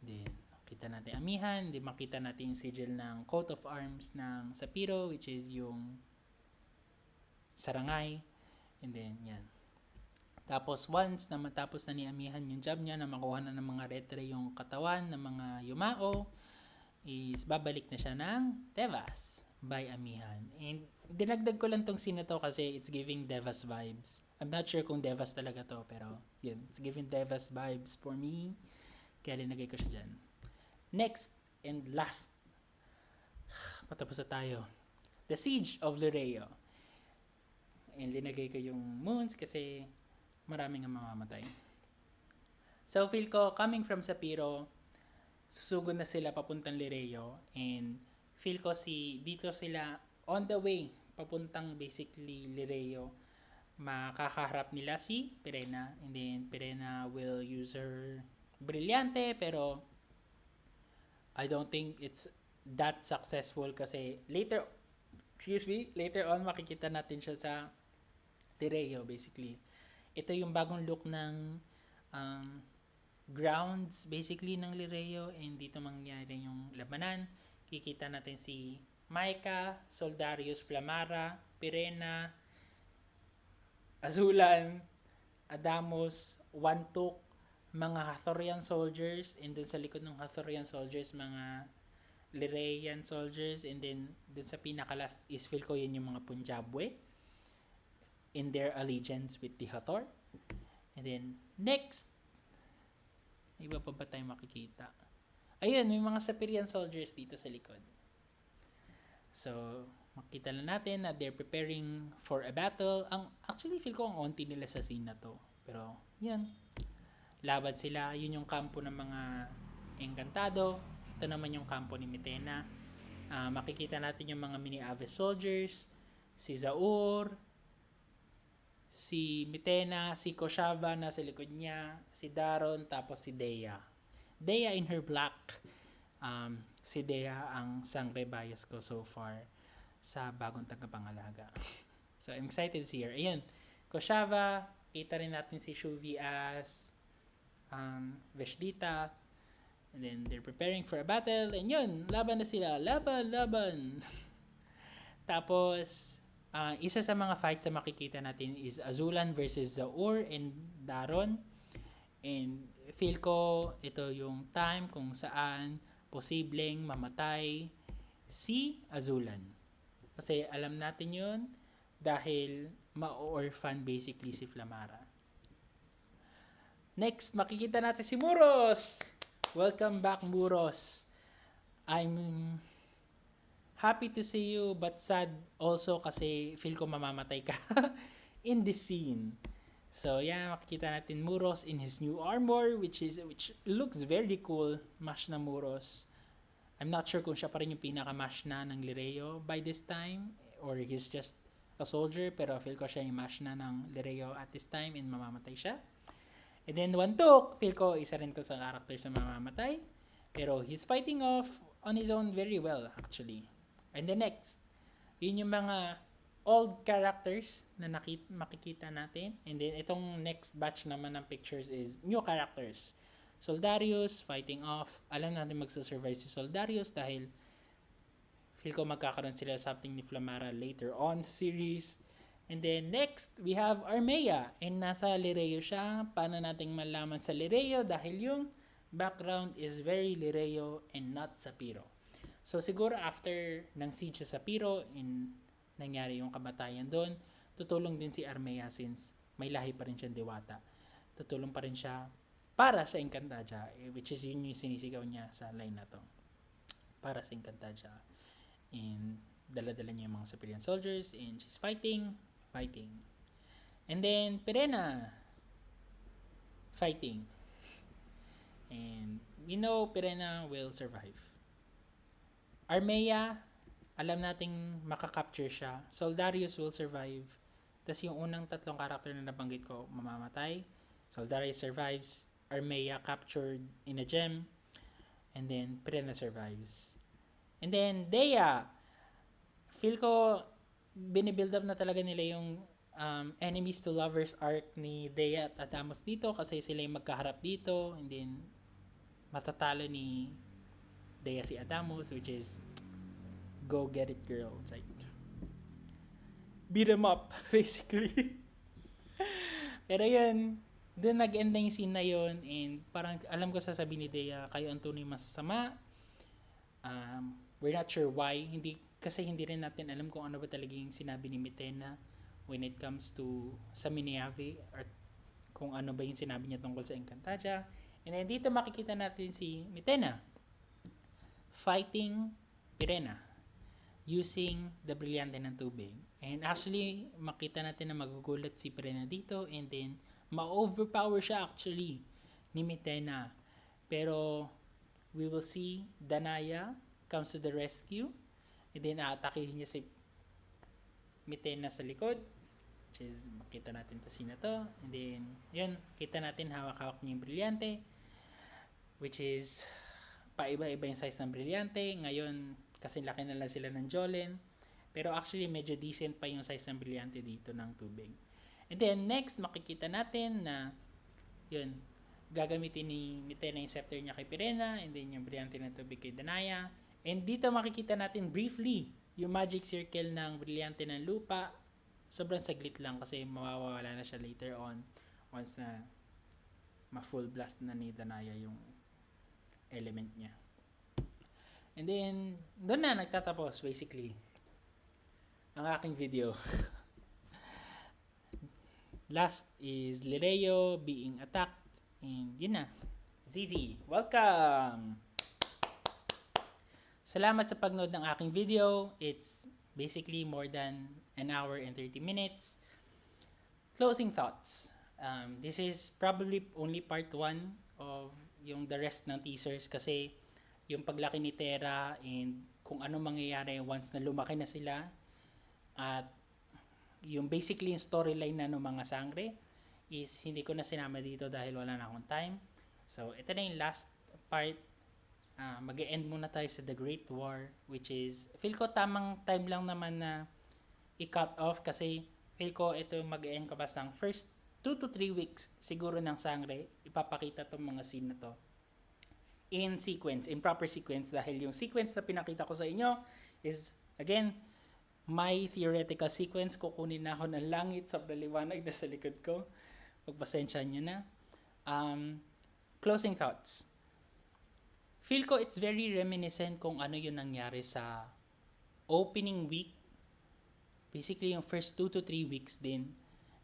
Then, makita natin Amihan. Then makita natin yung sigil ng coat of arms ng Sapiro, which is yung sarangay. And then, yan. Tapos, once na matapos na ni Amihan yung job niya na makuha na ng mga retre yung katawan ng mga Yumao, is babalik na siya ng Devas by Amihan. And dinagdag ko lang tong scene na to kasi it's giving Devas vibes. I'm not sure kung Devas talaga to, pero yun, it's giving Devas vibes for me. Kaya linagay ko siya dyan. Next and last, patapos na tayo. The Siege of Lireo. And linagay ko yung moons kasi maraming ang mamamatay. So feel ko, coming from Sapiro, susugod na sila papuntang Lireo, and feel ko dito sila on the way papuntang basically Lireo, makakaharap nila si Pirena, and then Pirena will use her brilyante, pero I don't think it's that successful kasi later on makikita natin siya sa Lireo basically. Ito yung bagong look ng grounds basically ng Lireo, and dito mangyayari yung labanan. Kikita natin si Maika, Soldarius Flamara, Pirena, Azulan, Adamos, Wantuk, mga Hathorian soldiers, and dun sa likod ng Hathorian soldiers, mga Lirean soldiers, and then dun sa pinaka-last is feel ko yun yung mga Punjabwe in their allegiance with the Hathor. And then, next, iba pa ba tayo makikita? Ayun, may mga Sapirian soldiers dito sa likod. So, makita na natin na they're preparing for a battle. Actually, feel ko ang onti nila sa scene na to. Pero, yan. Laban sila. Yun yung kampo ng mga Encantado. Ito naman yung kampo ni Mitena. Makikita natin yung mga mini-Aves soldiers. Si Zaur, si Mitena, si Koshava na sa likod niya, si Daron, tapos si Dea. Dea in her black. Si Dea ang sangre bias ko so far sa bagong tagapangalaga. So, I'm excited to see her. Ayan, Koshava, kita rin natin si Shuvi as Veshdita. And then, they're preparing for a battle. And yun, laban na sila. Laban! Tapos, isa sa mga fights na makikita natin is Azulan versus Zaur and Daron. And feel ko ito yung time kung saan posibleng mamatay si Azulan. Kasi alam natin yun dahil ma-orphan basically si Flamara. Next, makikita natin si Muros! Welcome back, Muros. I'm happy to see you but sad also kasi feel ko mamamatay ka in this scene. So yeah, makikita natin Muros in his new armor which looks very cool. Mash na Muros. I'm not sure kung siya pa rin yung pinaka-mash na ng Lireo by this time or he's just a soldier, pero feel ko siya yung mash na ng Lireo at this time and mamamatay siya. And then Wantok, feel ko isa rin to sa characters na mamamatay. Pero he's fighting off on his own very well actually. And the next, yun yung mga old characters na makikita natin. And then itong next batch naman ng pictures is new characters. Soldarius fighting off. Alam natin magsasurvive si Soldarius dahil feel ko magkakaroon sila something ni Flamara later on sa series. And then next, we have Armea. And nasa Lireo siya. Paano nating malaman sa Lireo? Dahil yung background is very Lireo and not Sapiro. So siguro after ng siege sa Sapiro and nangyari yung kamatayan doon, tutulong din si Armea since may lahi pa rin siyang Diwata. Tutulong pa rin siya para sa Encantadia, which is yun yung sinisigaw niya sa line na to. Para sa Encantadia. And dala-dala niya yung mga civilian soldiers and she's fighting. And then Pirena fighting. And we know Pirena will survive. Armea, alam nating makakapture siya. Soldarius will survive. Tas yung unang tatlong karakter na nabanggit ko mamamatay. Soldarius survives. Armea captured in a gem. And then Pirena survives. And then Dea, feel ko binibuild up na talaga nila yung enemies to lovers arc ni Dea at Adamos dito kasi sila yung magkaharap dito and then matatalo ni Dea si Adamos which is go get it girl. It's like beat them up basically. Pero yun, doon nag-end na yung scene na yun and parang alam ko sasabihin ni Dea kayo ang tunay masasama. We're not sure why. Kasi hindi rin natin alam kung ano ba talaga yung sinabi ni Mitena when it comes to sa Miniave or kung ano ba yung sinabi niya tungkol sa Encantadia. And then dito makikita natin si Mitena fighting Pirena using the Brilyante ng Tubig. And actually, makita natin na magugulat si Pirena dito and then ma-overpower siya actually ni Mitena. Pero we will see Danaya comes to the rescue. And then aatakihin niya si Mitena sa likod. Which is, makita natin ito scene na to. And then, yun, kita natin hawak-hawak niya yung Brilyante. Which is, paiba-iba yung size ng Brilyante. Ngayon, kasi laki na lang sila ng Jolen. Pero actually, medyo decent pa yung size ng Brilyante dito ng Tubig. And then, next, makikita natin na, yun, gagamitin ni Mitena yung scepter niya kay Pirena. And then, yung Brilyante ng Tubig kay Danaya. And dito makikita natin briefly yung magic circle ng Brilyante ng Lupa. Sobrang saglit lang kasi mawawala na siya later on once na ma-full blast na ni Danaya yung element niya. And then, doon na nagtatapos basically ang aking video. Last is Lireo being attacked and yun na. Zizi, welcome! Salamat sa pagnood ng aking video. It's basically more than an hour and 30 minutes. Closing thoughts. This is probably only part 1 of yung the rest ng teasers kasi yung paglaki ni Terra and kung ano mangyayari once na lumaki na sila at yung basically yung storyline na ng mga sangre is hindi ko na sinama dito dahil wala na akong time. So, ito na yung last part. Mag-e-end muna tayo sa The Great War which is, feel ko tamang time lang naman na i-cut off kasi feel ko ito mag-e-end ko basta ng first 2 to 3 weeks siguro ng sangre. Ipapakita tong mga scene na to in sequence, in proper sequence dahil yung sequence na pinakita ko sa inyo is, again, my theoretical sequence. Kukunin na ako ng langit sa liwanag na sa likod ko. Pagpasensya nyo na. closing thoughts. Feel ko it's very reminiscent kung ano yung nangyari sa opening week. Basically, yung first 2 to 3 weeks din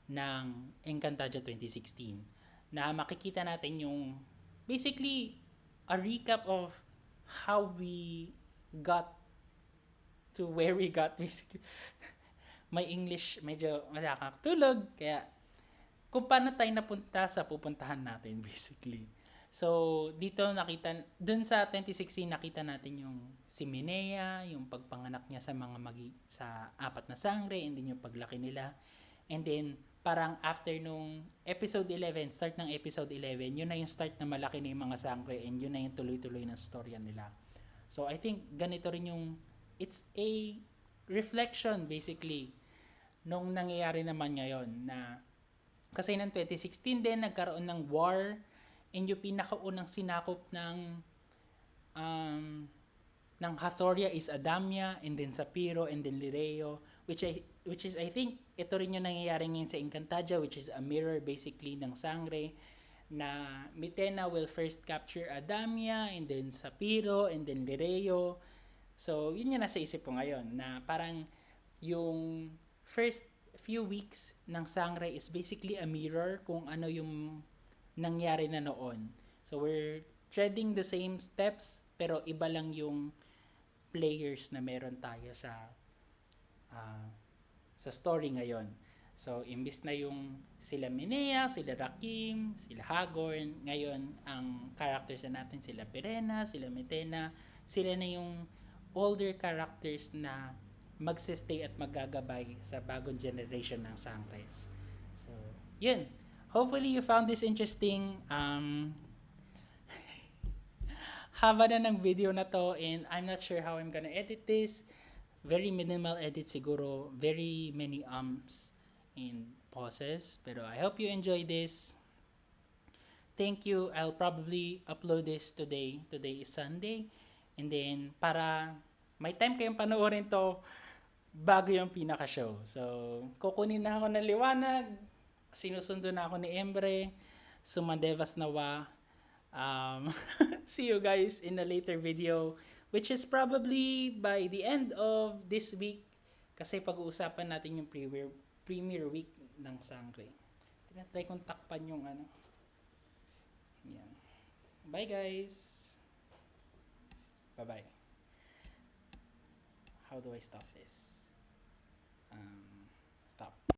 ng Encantadia 2016. Na makikita natin yung basically a recap of how we got to where we got basically. May English medyo nakakatulog kaya kung paano tayo napunta sa pupuntahan natin basically. So, dito nakita, dun sa 2016 nakita natin yung si Minea, yung pagpanganak niya sa sa apat na sangre, and then yung paglaki nila. And then, parang after nung episode 11, start ng episode 11, yun na yung start na malaki na yung mga sangre, and yun na yung tuloy-tuloy ng storya nila. So, I think ganito rin yung, it's a reflection basically nung nangyayari naman ngayon na kasi ng 2016 din nagkaroon ng war, and yung pinakaunang sinakop ng Hathoria is Adamia, and then Sapiro, and then Lireo, which is I think ito rin yung nangyayari ngayon sa Encantadia, which is a mirror basically ng sangre, na Mitena will first capture Adamia, and then Sapiro, and then Lireo. So yun yung nasa isip ko ngayon, na parang yung first few weeks ng sangre is basically a mirror kung ano yung nangyari na noon. So we're treading the same steps pero iba lang yung players na meron tayo sa story ngayon. So imbis na yung sila Minea, sila Rakim, sila Hagorn, ngayon ang characters na natin sila Pirena, sila Mitena, sila na yung older characters na magsistay at maggagabay sa bagong generation ng Sangres. So, yun. Hopefully, you found this interesting. Haba na ng video na to, and I'm not sure how I'm gonna edit this. Very minimal edit siguro. Very many and pauses. Pero I hope you enjoy this. Thank you. I'll probably upload this today. Today is Sunday. And then, para may time kayong panoorin to bago yung pinaka-show. So, kukunin na ako ng liwanag. Sinusundo na ako ni Embre. Sumadevas nawa. See you guys in a later video, which is probably by the end of this week. Kasi pag-uusapan natin yung premiere week ng Sangre. Tinatry kong takpan yung ano. Yan. Bye guys. Bye-bye. How do I stop this?